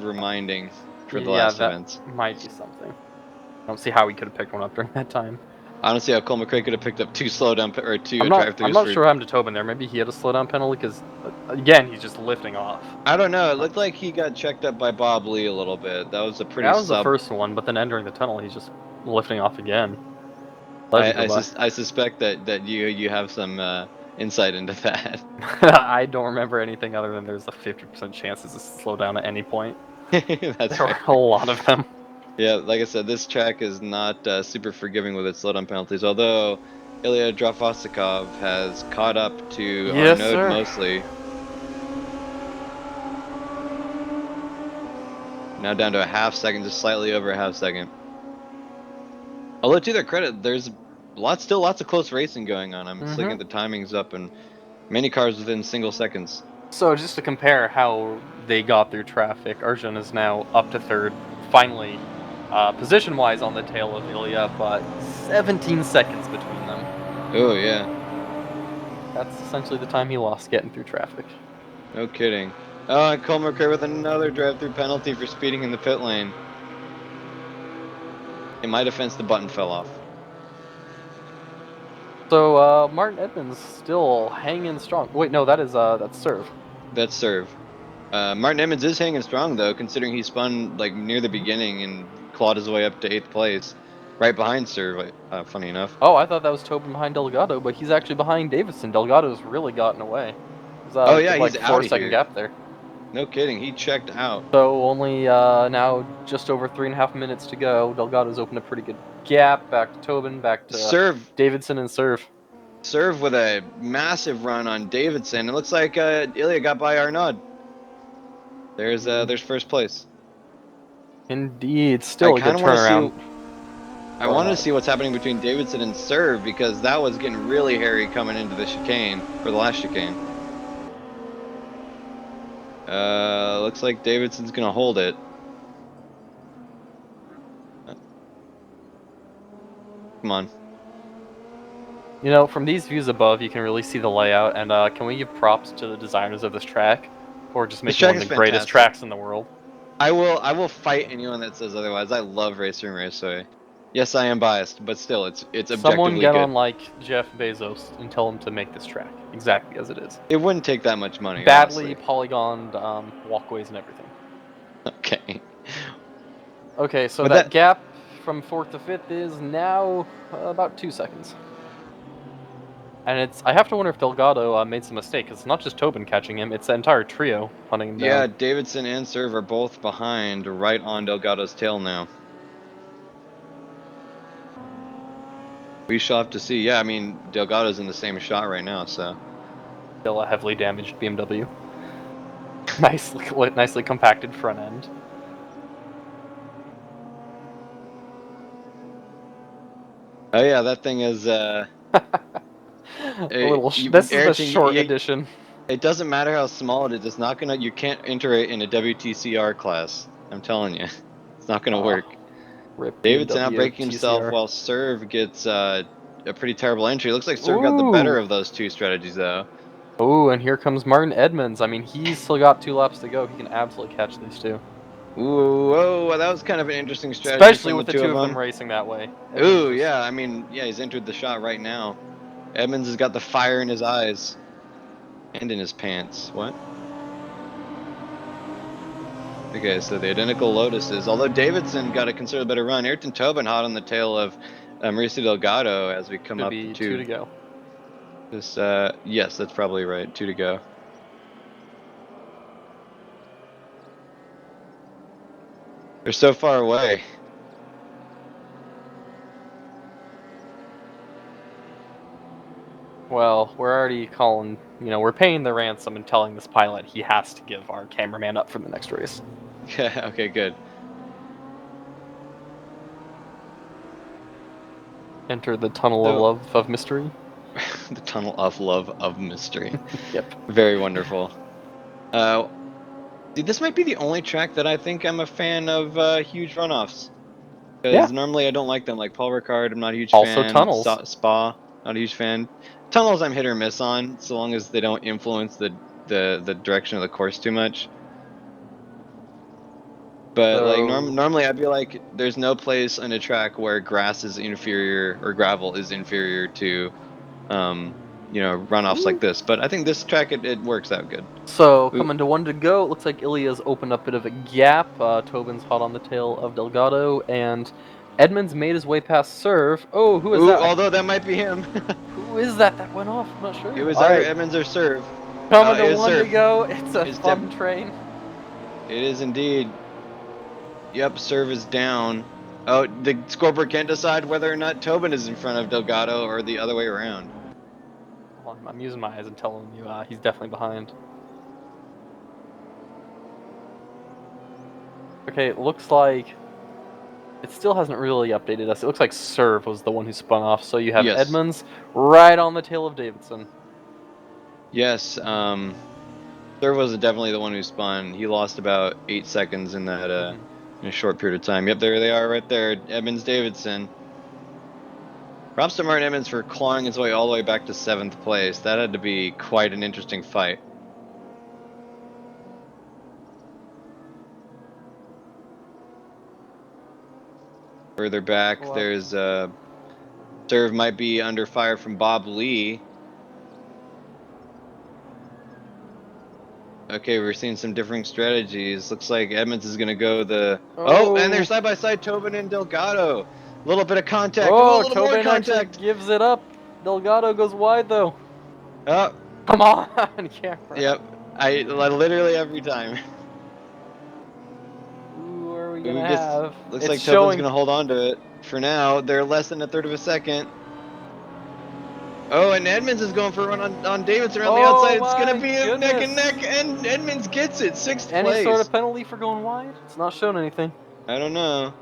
reminding for the Yeah, last that events. might be something. I don't see how he could have picked one up during that time. Honestly, how Cole McRae could have picked up 2 slowdown or 2 I'm drive-throughs not for. sure what happened to Tobin there. Maybe he had a slowdown penalty because, again, he's just lifting off. I don't know. It looked like he got checked up by Bob Lee a little bit. That was a pretty That was the sub. first one, but then entering the tunnel, he's just lifting off again. Let it go by. I suspect that you have some insight into that. I don't remember anything other than there's a 50% chance this is slow down at any point. That's There were fair. a lot of them. Yeah, like I said, this track is not super forgiving with its slowdown penalties, although Ilya Drafosikov has caught up to Yes, Arnaud sir. mostly. Now down to a half second, just slightly over a half second. Although to their credit, there's still lots of close racing going on. I'm just looking at the timings up, and many cars within single seconds. So just to compare how they got through traffic, Arjun is now up to 3rd, finally, position-wise on the tail of Ilya, but 17 seconds between them. Oh yeah, That's essentially the time he lost getting through traffic. no kidding. Oh, and Cole McRae with another drive-through penalty for speeding in the pit lane. In my defense, the button fell off. So Martin Edmonds still hanging strong. Wait, no, that's serve. That's serve. Martin Emmons is hanging strong though, considering he spun like near the beginning and clawed his way up to 8th place, right behind serve. Funny enough. Oh, I thought that was Tobin behind Delgado, but he's actually behind Davidson. Delgado's really gotten away. There's Oh a yeah, good, like he's out of 4-second here. gap there. No kidding, he checked out. So only now just over 3.5 minutes to go. Delgado's opened a pretty good gap. Back to Tobin, back to Serve Davidson, and serve. with a massive run on Davidson. It looks like Ilya got by Arnaud. There's first place. Indeed, I still a kind good of want to turnaround. see. I wanted to see what's happening between Davidson and Serve because that was getting really hairy coming into the chicane, or the last chicane. Looks like Davidson's gonna hold it. Come on. You know, from these views above, you can really see the layout, and can we give props to the designers of this track for just This making track one is of the greatest fantastic. tracks in the world? I will fight anyone that says otherwise. I love RaceRoom Raceway. Yes, I am biased, but still, it's Someone objectively get good. on like Jeff Bezos and tell him to make this track exactly as it is. It wouldn't take that much money, Badly honestly. polygoned walkways and everything. Okay. Okay, so But that that, gap from 4th to 5th is now about 2 seconds. And I have to wonder if Delgado made some mistake, because it's not just Tobin catching him, it's the entire trio hunting him yeah, down. Davidson and Serve are both behind, right on Delgado's tail now. We shall have to see. Yeah, I mean, Delgado's in the same shot right now, so. Still a heavily damaged BMW. Nicely compacted front end. Oh yeah, that thing is, This is the Ayrton, short edition. it doesn't matter how small it is, it's not gonna, you can't enter it in a WTCR class. I'm telling you. It's not gonna work. Rip Davidson BMW outbraking himself TCR. while Serve gets a pretty terrible entry. Looks like Serve got the better Ooh! of those two strategies, though. Ooh, and here comes Martin Edmonds. I mean, he's still got 2 laps to go. He can absolutely catch these two. Ooh, whoa, that was kind of an interesting strategy Especially from the with the two two of of them them. racing that way. Edmonds Ooh, just... yeah, I mean, yeah, he's entered the shot right now. Edmonds has got the fire in his eyes and in his pants. What? Okay, so the identical Lotuses. Although Davidson got a considerably better run, Ayrton Tobin hot on the tail of Mauricio Delgado as we come Should up the be 2 two. to go. This, yes, that's probably right. 2 to go. They're so far away. Well, we're already calling, we're paying the ransom and telling this pilot he has to give our cameraman up for the next race. Okay, good. Enter the tunnel of So, love of mystery. the tunnel of love of mystery. Yep. Very wonderful. Uh, See, this might be the only track that I think I'm a fan of huge runoffs. Yeah. Because normally I don't like them. Like Paul Ricard, I'm not a huge Also fan. tunnels. Spa, not a huge fan. Tunnels, I'm hit or miss on, so long as they don't influence the direction of the course too much. But like So, normally I'd be like, there's no place on a track where grass is inferior or gravel is inferior to, runoffs like ooh. this. But I think this track it works out good. So, Ooh, coming to 1 to go, it looks like Ilya's opened up a bit of a gap. Tobin's hot on the tail of Delgado, and Edmonds made his way past Serve. Oh, who is ooh, that? although that might be him. Who is that that went off? I'm not It sure. was either Alright, Edmonds or Serve. coming to It is 1 to Serve. go. It's a It's fun train. it is indeed. Yep, Serve is down. Oh, the scoreboard can't decide whether or not Tobin is in front of Delgado or the other way around. Well, I'm using my eyes and telling you he's definitely behind. Okay, it looks like it still hasn't really updated us. It looks like Serve was the one who spun off, so you have Yes. Edmonds right on the tail of Davidson. Yes, Serve was definitely the one who spun. He lost about 8 seconds in that in a short period of time. Yep, there they are right there. Edmonds Davidson. Props to Martin Edmonds for clawing his way all the way back to 7th place. That had to be quite an interesting fight. Further back, Well, there's Serve might be under fire from Bob Lee. Okay, we're seeing some differing strategies. Looks like Edmonds is gonna go the and they're oh, side by side, Tobin and Delgado. A little bit of contact. Oh, a oh, little more Tobin actually contact. gives it up. Delgado goes wide though. Oh, Come on, camera. yep. I literally every time. Who are we gonna Who gets have? looks It's like Tobin's showing. gonna hold on to it. For now, they're less than a third of a second. Oh, and Edmonds is going for a run on Davidson around the Oh outside. It's gonna my be a neck and goodness. neck, and Edmonds gets it, 6th Any sort place. of penalty for going wide? It's not showing anything. I don't know.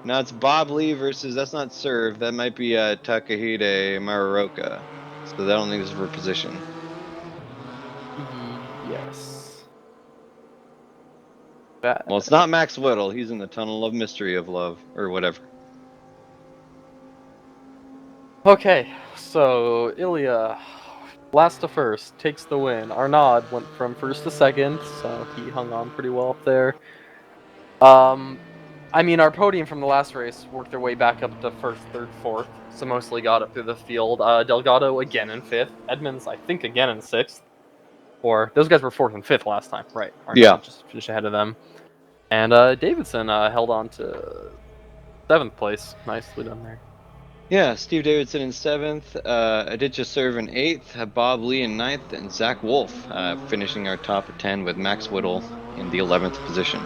Now it's Bob Lee versus, that's not Serve, that might be Takahide Muraoka. So I don't think this is for position. Yes. Well, it's not Max Whittle. He's in the Tunnel of Mystery of Love, or whatever. Okay, so Ilya, last to first, takes the win. Arnaud went from first to second, so he hung on pretty well up there. I mean, our podium from the last race worked their way back up to first, third, fourth, so mostly got up through the field. Delgado again in fifth, Edmonds, I think, again in sixth. Or those guys were fourth and fifth last time, right? Yeah. Arnaud just finished ahead of them. And Davidson held on to seventh place. Nicely done there. Yeah, Steve Davidson in seventh, Aditya Serve in eighth, Bob Lee in ninth, and Zach Wolf finishing our top 10 with Max Whittle in the 11th position.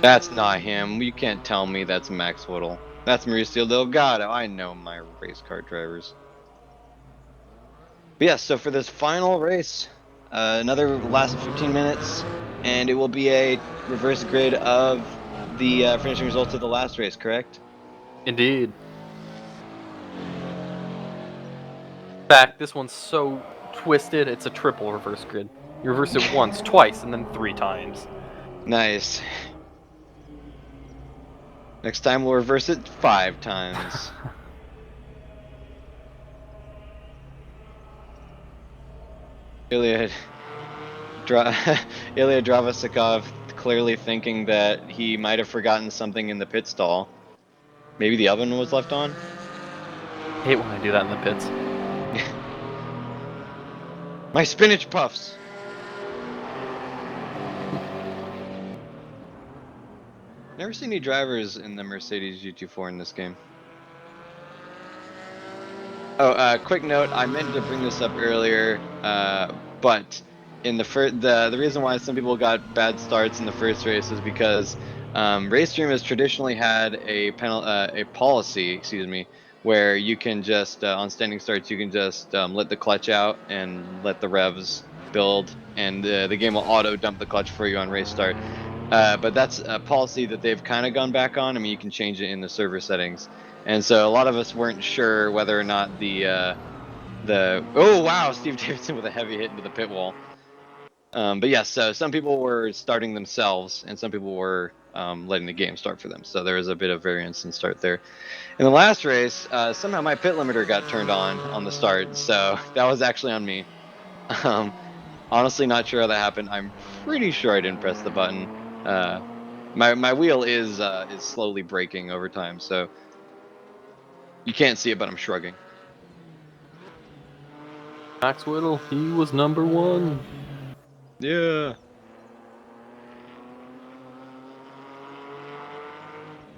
That's not him. You can't tell me that's Max Whittle. That's Mauricio Delgado. I know my race car drivers. But yeah, so for this final race, another last 15 minutes, and it will be a reverse grid of the finishing results of the last race, correct? Indeed. In fact, this one's so twisted, it's a triple reverse grid. You reverse it once, twice, and then 3 times. Nice. Next time we'll reverse it 5 times. Ilya, Ilya Dravasakov clearly thinking that he might have forgotten something in the pit stall. Maybe the oven was left on? I hate when I do that in the pits. My spinach puffs! Never seen any drivers in the Mercedes GT4 in this game. Oh, quick note, I meant to bring this up earlier, but in the reason why some people got bad starts in the first race is because RaceRoom has traditionally had a policy, excuse me, where you can just on standing starts you can just let the clutch out and let the revs build, and the game will auto dump the clutch for you on race start. But that's a policy that they've kind of gone back on. I mean, you can change it in the server settings, and so a lot of us weren't sure whether or not the oh wow, Steve Davidson with a heavy hit into the pit wall. But yes, so some people were starting themselves, and some people were letting the game start for them. So there was a bit of variance in start there. In the last race, somehow my pit limiter got turned on the start, so that was actually on me. Um, Honestly, not sure how that happened. I'm pretty sure I didn't press the button. My wheel is slowly breaking over time, so you can't see it, but I'm shrugging. Max Whittle, he was number 1. Yeah.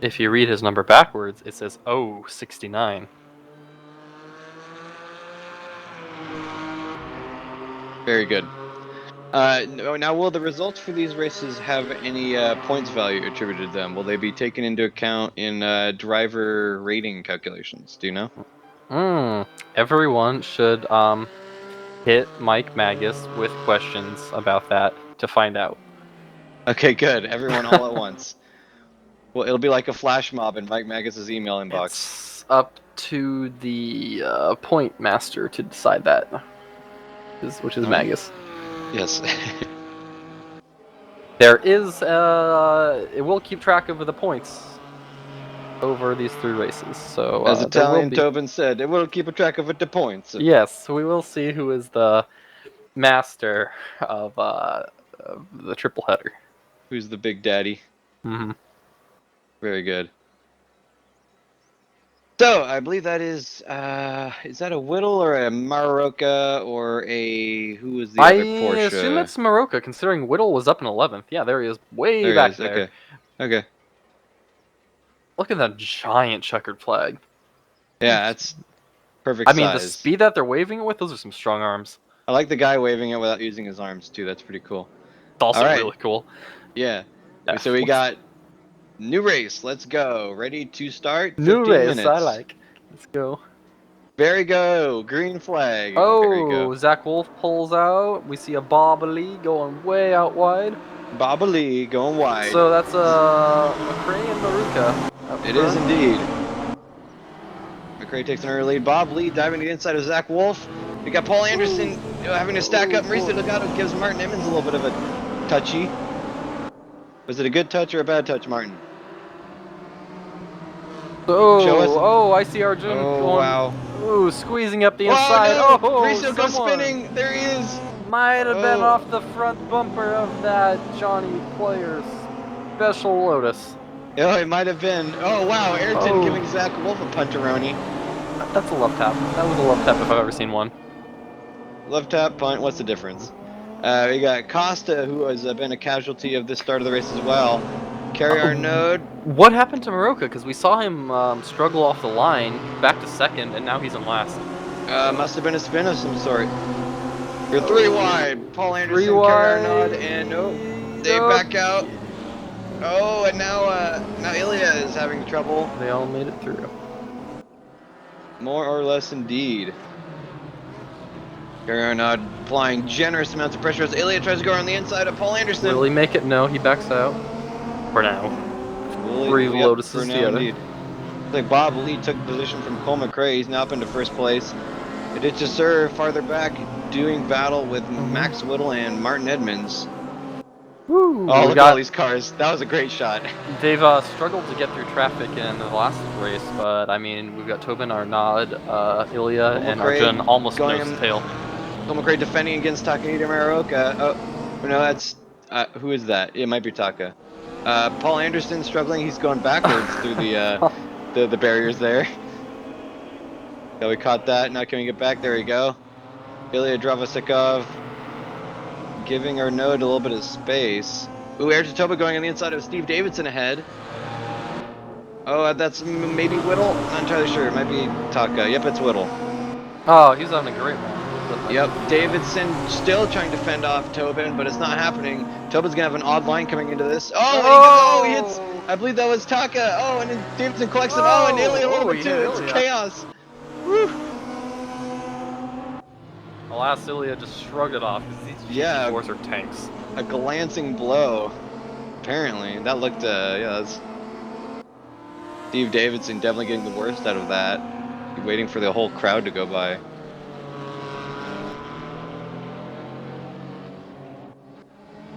If you read his number backwards, it says 069. Very good. Now, will the results for these races have any points value attributed to them? Will they be taken into account in driver rating calculations? Do you know? Everyone should hit Mike Magus with questions about that to find out. Okay, good. Everyone all at once. Well, it'll be like a flash mob in Mike Magus's email inbox. It's up to the point master to decide that, which is Magus. Yes. There is, it will keep track of the points over these 3 races, so As there will Italian be. Tobin said, it will keep a track of it to points. Yes, we will see who is the master of the triple header. Who's the big daddy? Mm-hmm. Very good. So I believe that is that a Whittle or a Maroka or a who was the I other assume Porsche? it's Maroka, considering Whittle was up in 11th. Yeah, there he is, way There he back is. there. Okay. Okay. Look at that giant checkered flag. Yeah, that's perfect I mean, the size. speed that they're waving it with, those are some strong arms. I like the guy waving it without using his arms too. That's pretty cool. It's All also right. really cool. Yeah. Yeah, So we got new race. Let's go. Ready to start? new 15 race, I minutes. like. Let's go. Very go. Green flag. Very go. Oh, Zach Wolf pulls out. We see a Bob Lee going way out wide. Baba Lee going wide. So that's a McRae and Maruka. Up It is front. indeed. McRae takes an early lead. Bob Lee diving to the inside of Zach Wolf. We got Paul Anderson having to stack up. Mauricio Delgado gives Martin Emmons a little bit of a touchy. Was it a good touch or a bad touch, Martin? Show us. Oh, I see Arjun Oh, going. wow. Ooh, squeezing up the Oh, inside. no! Oh, Mauricio goes someone spinning. There he is. might have been Oh. off the front bumper of that Johnny Player's Special Lotus. Oh, it might have been. Oh, wow. Ayrton Oh, giving Zach Wolf a puncheroni. that's a love tap. That was a love tap if I've ever seen one. Left tap, punt. What's the difference? We got Costa, who has been a casualty of this start of the race as well. Carry our node. What happened to Maroka? Because we saw him struggle off the line, back to second, and now he's in last. Must have been a spin of some sort. You're 3 wide. Paul Three Anderson, carry our nod, wide. and nope. They Nope. back out. Oh, and now Ilya is having trouble. They all made it through. More or less indeed. Carry our nod applying generous amounts of pressure as Ilya tries to go around the inside of Paul Anderson. Will he make it? No, he backs out. For now. Three Yep, Lotuses for now together. indeed. Looks like Bob Lee took position from Cole McRae. He's now up into first place. It is to serve farther back, doing battle with Max Whittle and Martin Edmonds. Woo! Oh, look at all these cars. That was a great shot. They've struggled to get through traffic in the last race, but I mean, we've got Tobin, Arnaud, Ilya, and McRae Arjun almost going nose tail. Cole McRae defending against Takanita Maraoka. Oh, no, that's... who is that? It might be Taka. Paul Anderson struggling. He's going backwards through the barriers there. Yeah, we caught that. Now can we get back? There we go. Ilya Dravasikov giving our node a little bit of space. Ooh, Ayrton Toba going on the inside of Steve Davidson ahead. Oh, that's maybe Whittle? Not entirely sure. It might be Taka. Yep, it's Whittle. Oh, he's having a great one. Yep, Davidson still trying to fend off Tobin, but it's not happening. Tobin's gonna have an odd line coming into this. Oh, he hits. I believe that was Taka. Oh, and then Davidson collects him. Oh, and Ilya a little bit too. It's chaos. Woo. Alas, Ilya just shrugged it off because these GT4s are tanks. A glancing blow. Apparently, that looked. Yeah, that's. Steve Davidson definitely getting the worst out of that. Waiting for the whole crowd to go by.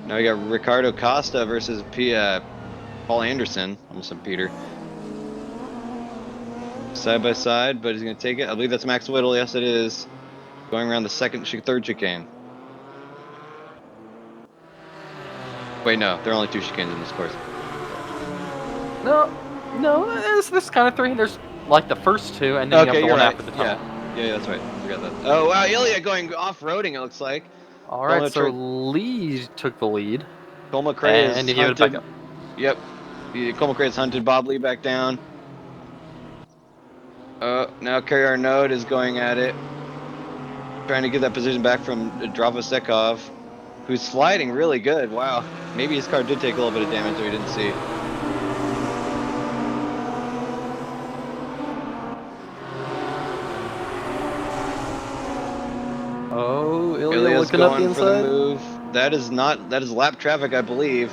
Now we got Ricardo Costa versus Paul Anderson. Almost said Peter. Side by side, but he's going to take it. I believe that's Max Whittle. Yes, it is. Going around the third chicane. Wait, no. There are only 2 chicanes in this course. No, there's kind of 3. There's like the first 2, and then you have the one after the tunnel. Yeah, that's right. I forgot that. Oh, wow. Ilya going off-roading, it looks like. Alright, so Lee took the lead. Cole McRae is and he gave it back up. Yep. Cole McRae has hunted Bob Lee back down. Now Carry Our Node is going at it. Trying to get that position back from Dravasekov, who's sliding really good. Wow. Maybe his car did take a little bit of damage that we didn't see. Oh, Ilya Ilya's looking up the going for the inside. move. That is lap traffic, I believe.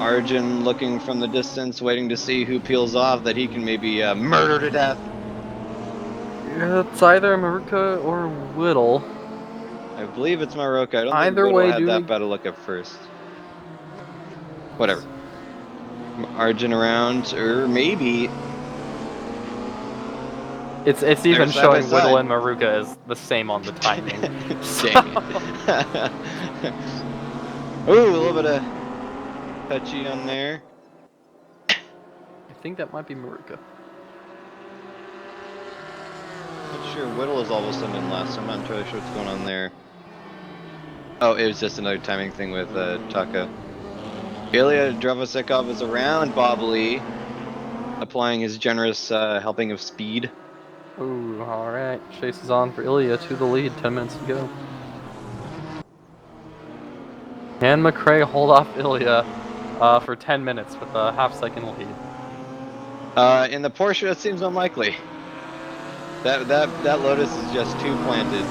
Arjun looking from the distance, waiting to see who peels off that he can maybe murder to death. Yeah, it's either Maruka or Whittle. I believe it's Maroka. I don't Either think way, Whittle had that bad a look at first. Whatever. Arjun around, or maybe. It's even showing Whittle and Maruka as the same on the timing. Ooh, a little bit of touchy on there. I think that might be Maruka. Not sure. Whittle is all of a sudden in last, so I'm not entirely sure what's going on there. Oh, it was just another timing thing with Taka. Ilya Dravasekov is around Bob Lee, applying his generous helping of speed. Ooh, alright. Chase is on for Ilya to the lead, 10 minutes to go. Can McRae hold off Ilya for 10 minutes with a half-second lead? In the Porsche, that seems unlikely. That Lotus is just too planted.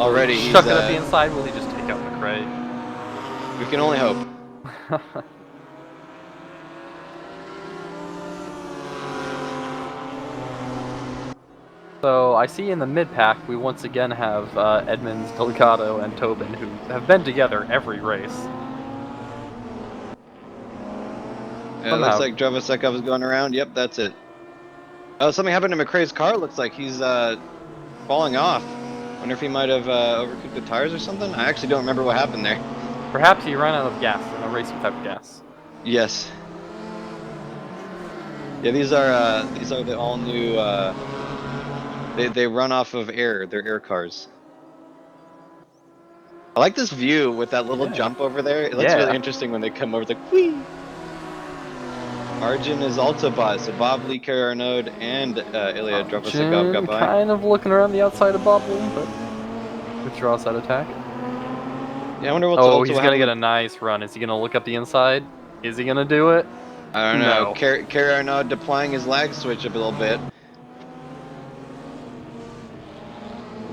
Already, Will he he's chuck it at the inside? Will he just take out McRae? we can only hope. So I see in the mid-pack we once again have Edmonds, Delgado, and Tobin, who have been together every race. It looks like Drovosekov is going around. Yep, that's it. Oh, something happened to McRae's car. Looks like he's falling off. Wonder if he might have overcooked the tires or something. I actually don't remember what happened there. Perhaps he ran out of gas in a race without gas. Yes. Yeah, these are the all new. They run off of air. They're air cars. I like this view with that little jump over there. It looks really interesting when they come over. It's like whee. Arjun is also bought, so Bob Lee, Kerry Arnaud, and Ilya Drovosekov got by. Kind of looking around the outside of Bob Lee, but withdraws that attack. Yeah, I wonder what's Oh, also he's what gonna get happened. a nice run. Is he gonna look up the inside? Is he gonna do it? I don't know. No. Kerry Arnaud deploying his lag switch a little bit.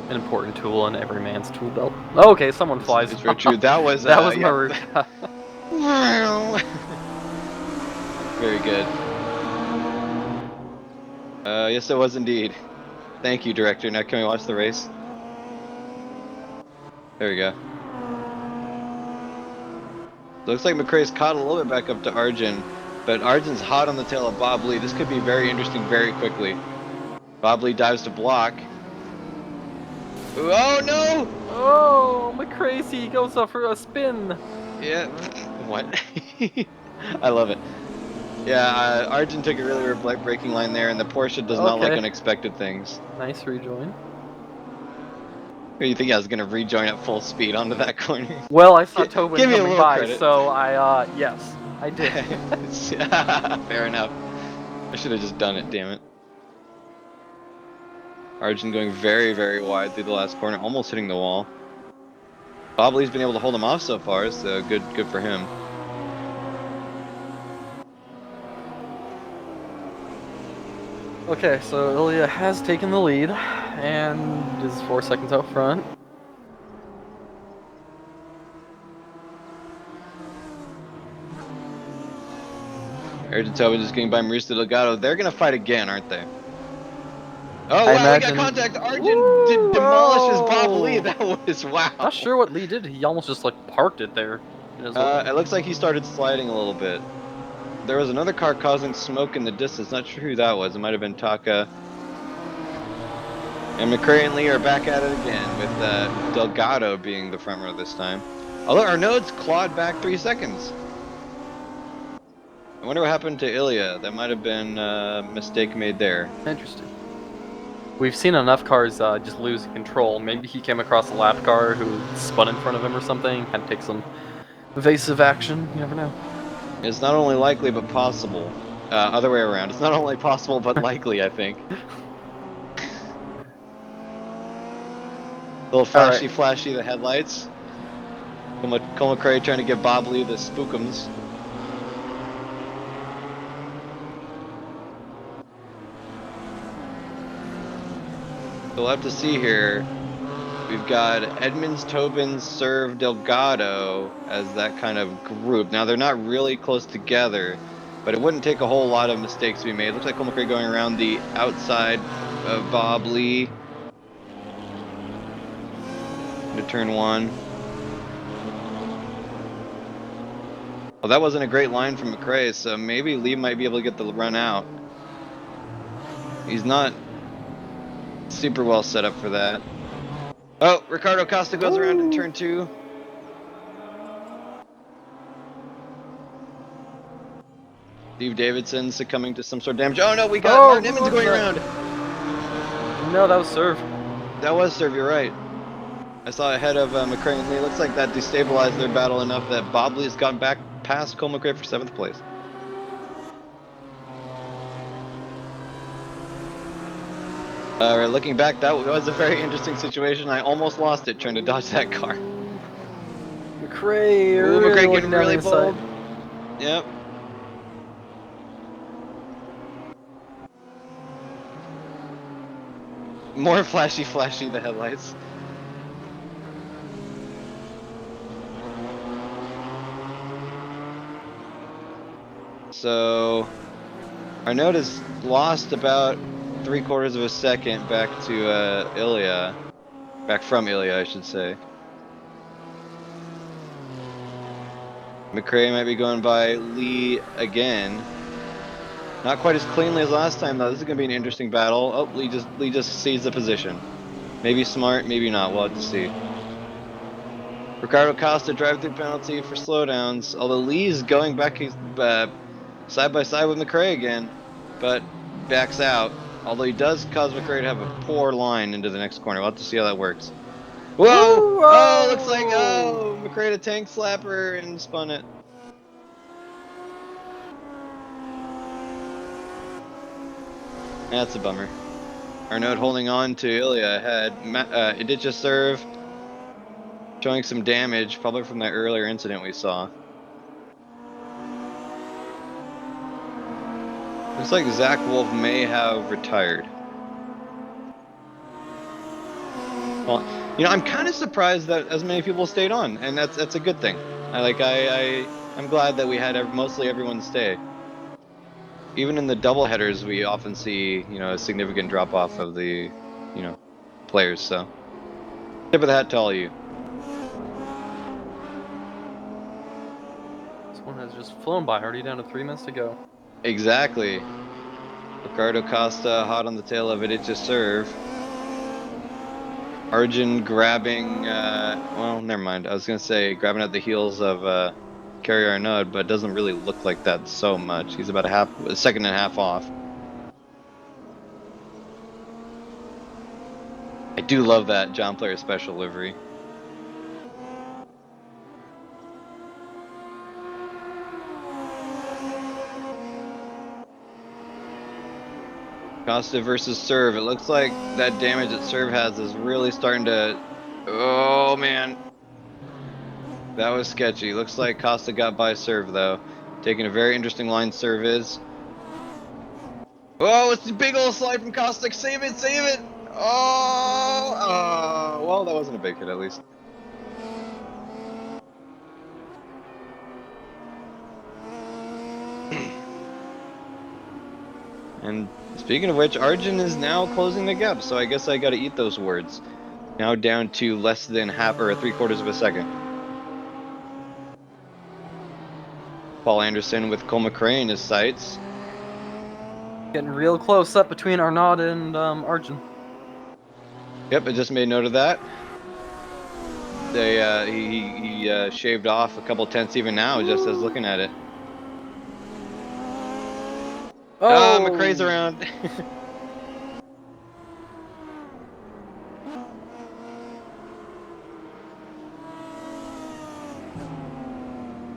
An important tool in every man's tool belt. Oh, okay, someone flies. It's very true. That was that was yep. Maruka. Very good. Yes, it was indeed. Thank you, director. Now can we watch the race? There we go. Looks like McRae's caught a little bit back up to Arjun, but Arjun's hot on the tail of Bob Lee. This could be very interesting very quickly. Bob Lee dives to block. Ooh, oh no! Oh, McCrazy goes up for a spin. Yeah. What? I love it. Yeah, Arjun took a really braking line there, and the Porsche does not like unexpected things. Nice rejoin. Or you think I was gonna rejoin at full speed onto that corner? Well, I saw Tobin Give me a coming little by, credit. so yes, I did. Fair enough. I should have just done it, damn it. Arjun going very, very wide through the last corner, almost hitting the wall. Bob Lee's been able to hold him off so far, so good for him. Okay, so Ilya has taken the lead and is 4 seconds out front. Arjun Tobin just getting by Marista Delgado. They're gonna fight again, aren't they? Oh I wow, imagine... we got contact. Arjun demolishes Bob Lee. That was wow. Not sure what Lee did. He almost just like parked it there. It looks like he started sliding a little bit. There was another car causing smoke in the distance. Not sure who that was. It might have been Taka. And McRae and Lee are back at it again, with Delgado being the front runner this time. Although Arnaud's clawed back 3 seconds. I wonder what happened to Ilya. That might have been a mistake made there. Interesting. We've seen enough cars just lose control. Maybe he came across a lap car who spun in front of him or something. Had to take some evasive action. You never know. It's not only likely, but possible. Other way around. It's not only possible, but likely, I think. Little flashy, the headlights. Cole McRae trying to give Bob Lee the spookums. So we'll have to see here. We've got Edmonds, Tobin, Serve, Delgado as that kind of group. Now they're not really close together, but it wouldn't take a whole lot of mistakes to be made. Looks like Cole McRae going around the outside of Bob Lee into turn 1. Well, that wasn't a great line from McRae, so maybe Lee might be able to get the run out. He's not super well set up for that. Oh, Ricardo Costa goes around in turn 2. Steve Davidson succumbing to some sort of damage. Oh no, we got Martin Emmons going around. No, that was Serve. That was Serve, you're right. I saw ahead of McRae and Lee. Looks like that destabilized their battle enough that Bob Lee has gotten back past Cole McRae for 7th place. Alright, looking back, that was a very interesting situation. I almost lost it trying to dodge that car. McRae, Ooh, really McRae getting really bold. Yep. More flashy, the headlights. So Arnaud has lost about 3/4 of a second back to Ilya. Back from Ilya, I should say. McRae might be going by Lee again. Not quite as cleanly as last time though. This is gonna be an interesting battle. Oh, Lee just sees the position. Maybe smart, maybe not. We'll have to see. Ricardo Costa drive-through penalty for slowdowns. Although Lee's going back side by side with McRae again, but backs out. Although he does cause McRae to have a poor line into the next corner. We'll have to see how that works. Whoa! Woo! Oh, looks like Oh! McRae to tank slapper and spun it. That's a bummer. Arnaud holding on to Ilya ahead. Iditcha serve showing some damage, probably from that earlier incident we saw. Looks like Zach Wolf may have retired. Well, I'm kind of surprised that as many people stayed on, and that's a good thing. I'm glad that we had mostly everyone stay. Even in the double headers, we often see a significant drop off of the players. So tip of the hat to all of you. This one has just flown by, already down to 3 minutes to go. Exactly. Ricardo Costa hot on the tail of it. It just serve. Arjun grabbing. Well, never mind. I was gonna say grabbing at the heels of Kerry Arnaud, but it doesn't really look like that so much. He's about a second and a half off. I do love that John Player special livery. Costa versus serve. It looks like that damage that serve has is really starting to. Oh man, that was sketchy. Looks like Costa got by serve though. Taking a very interesting line serve is. Oh, it's a big old slide from Costa. Save it, save it. Oh, well, that wasn't a big hit at least. And speaking of which, Arjun is now closing the gap, so I guess I gotta eat those words. Now down to less than half or 3/4 of a second. Paul Anderson with Cole McRae in his sights. Getting real close up between Arnaud and Arjun. Yep, I just made note of that. He shaved off a couple tenths even now, just as looking at it. Ah, Oh! McRae's around.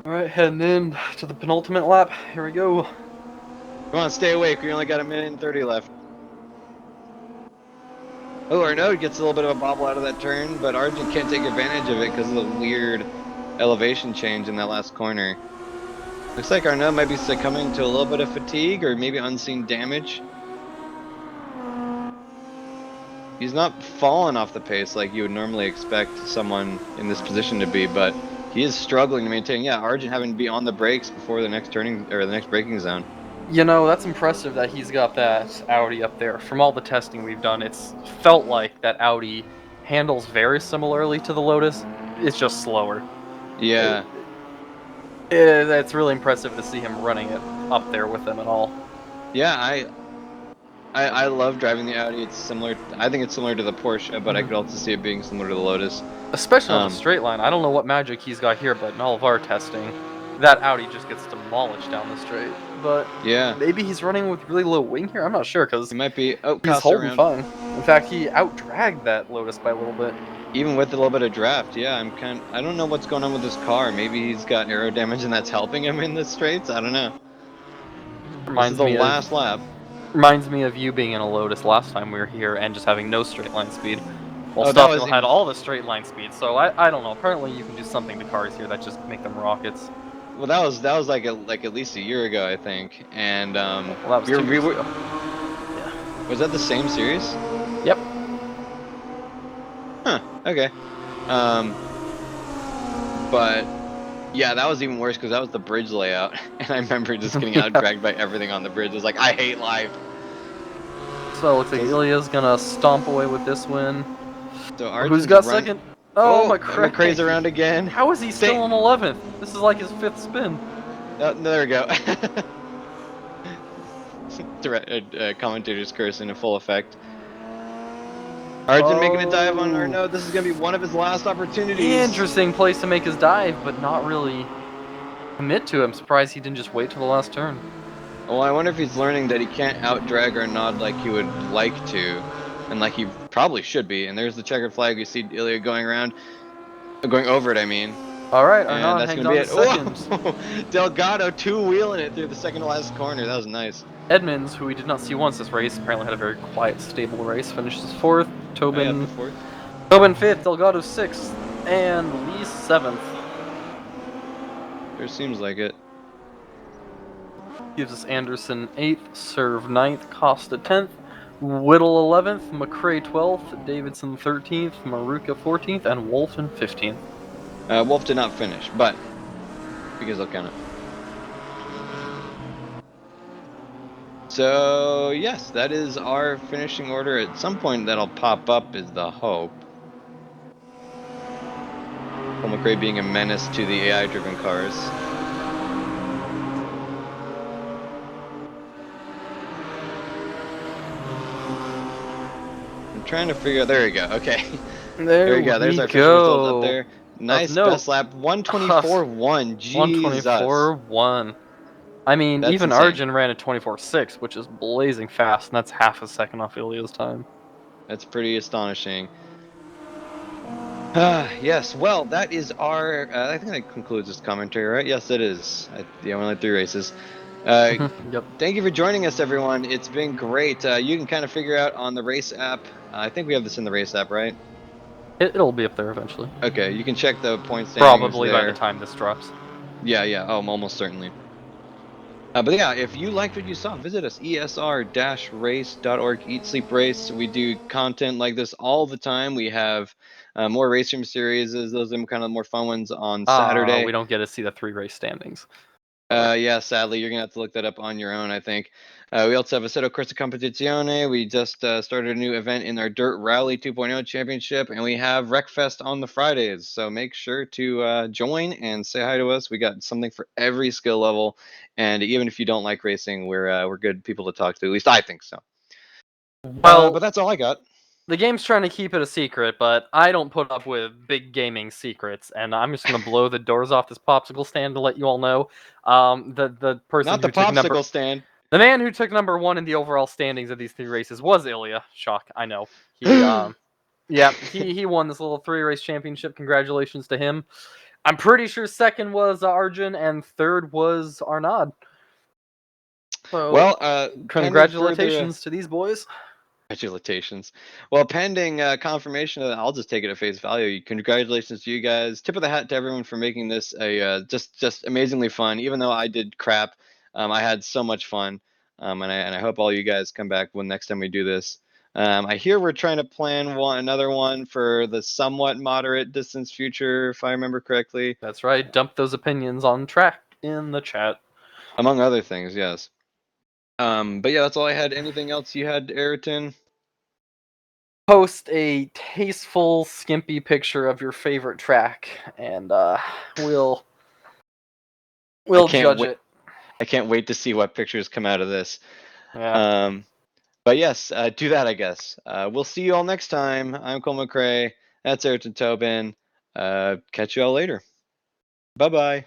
Alright, heading in to the penultimate lap. Here we go. Come on, stay awake. We only got a minute and 30 left. Oh, Arnaud gets a little bit of a bobble out of that turn, but Arjun can't take advantage of it because of the weird elevation change in that last corner. Looks like Arnaud might be succumbing to a little bit of fatigue or maybe unseen damage. He's not fallen off the pace like you would normally expect someone in this position to be, but he is struggling to maintain. Yeah, Arjun having to be on the brakes before the next turning or the next braking zone. That's impressive that he's got that Audi up there. From all the testing we've done, it's felt like that Audi handles very similarly to the Lotus. It's just slower. Yeah. It's really impressive to see him running it up there with them and all. Yeah, I love driving the Audi. It's similar. I think it's similar to the Porsche, but I could also see it being similar to the Lotus. Especially on the straight line. I don't know what magic he's got here, but in all of our testing, that Audi just gets demolished down the straight. But yeah, maybe he's running with really low wing here. I'm not sure because it might be. Oh, he's Costa holding around. fine. In fact, he outdragged that Lotus by a little bit. Even with a little bit of draft, yeah, I don't know what's going on with this car. Maybe he's got aero damage and that's helping him in the straights. I don't know. This is the last lap. Reminds me of you being in a Lotus last time we were here and just having no straight line speed. Well, Oh, that was Stuffmill had all the straight line speed, so I don't know. Apparently, you can do something to cars here that just make them rockets. Well, that was like at least a year ago, I think. And Well, that was 2 years ago. Yeah. Was that the same series? Yep. Huh. Okay. But Yeah, that was even worse because that was the bridge layout, and I remember just getting Yeah. out dragged by everything on the bridge. It was like, I hate life. So it looks like So, Ilya's gonna stomp away with this win. so Who's Arjun's got run. second? Oh, Oh, and McRae. McRae's around again. How is he still in 11th? This is like his 5th spin. Oh, no, there we go. Commentator's curse in full effect. Arjun making a dive on Oh, Arnaud. This is going to be one of his last opportunities. interesting place to make his dive, but not really commit to it. I'm surprised he didn't just wait till the last turn. Well, I wonder if he's learning that he can't out-drag Arnaud like he would like to, and like he probably should be. And there's the checkered flag. You see Ilya going around, going over it, I mean. All right, And Arnaud that's hangs going to be on to it. second. Whoa! Delgado two-wheeling it through the second to last corner. That was nice. Edmonds, who we did not see once this race, apparently had a very quiet, stable race, finishes 4th. Oh, yeah, up to Tobin fourth. 5th, Delgado 6th, and Lee 7th. Sure seems like it. Gives us Anderson 8th, Serve 9th, Costa 10th, Whittle 11th, McRae 12th, Davidson 13th, Maruka 14th, and Wolfen 15th. Wolf did not finish, but because I'll count it. So, yes, that is our finishing order. At some point, that'll pop up, is the hope. Paul McRae being a menace to the AI-driven cars. I'm trying to figure out. There we go. Okay. There we go. There's our official results up there. Of Nice note, best lap. 124.1. Jesus. 124.1. I mean, That's even insane. Arjun ran at 24.6, which is blazing fast, and that's half a second off Ilya's time. That's pretty astonishing. Yes, well, that is our. I think that concludes this commentary, right? Yes, it is. Yeah, only 3 races. Yep. Thank you for joining us, everyone. It's been great. You can kind of figure out on the race app. I think we have this in the race app, right? It'll be up there eventually. Okay, you can check the point standings Probably by the there. time this drops. Yeah, yeah. Oh, almost certainly. But yeah, if you liked what you saw, visit us, esr-race.org, Eat Sleep Race. We do content like this all the time. We have more RaceRoom series, those are kind of more fun ones on We Saturday. don't get to see the 3 race standings. Sorry. Yeah, sadly, you're gonna have to look that up on your own, I think. We also have Assetto Corsa Competizione. We just started a new event in our Dirt Rally 2.0 championship, and we have Wreckfest on the Fridays. So make sure to join and say hi to us. We got something for every skill level, and even if you don't like racing, we're good people to talk to. At least I think so. Well, But that's all I got. the game's trying to keep it a secret, but I don't put up with big gaming secrets, and I'm just gonna blow the doors off this popsicle stand to let you all know. The person Not the who took popsicle stand. the man who took number 1 in the overall standings of these 3 races was Ilya. Shock, I know. He yeah, he won this little 3 race championship. Congratulations to him. I'm pretty sure second was Arjun and third was Arnaud. So, Well, pending further. congratulations to these boys. Congratulations. Well, pending confirmation, I'll just take it at face value. Congratulations to you guys. Tip of the hat to everyone for making this a just amazingly fun. Even though I did crap, I had so much fun, and I hope all you guys come back when next time we do this. I hear we're trying to plan another one for the somewhat moderate distance future, if I remember correctly. That's right. Dump those opinions on track in the chat. Among other things, yes. But yeah, that's all I had. Anything else you had, Ayrton? Post a tasteful, skimpy picture of your favorite track, and we'll I we'll can't judge wait. it. I can't wait to see what pictures come out of this. Yeah, Um, but yes, do that, I guess. We'll see you all next time. I'm Cole McRae. That's Ayrton Tobin. Catch you all later. Bye bye.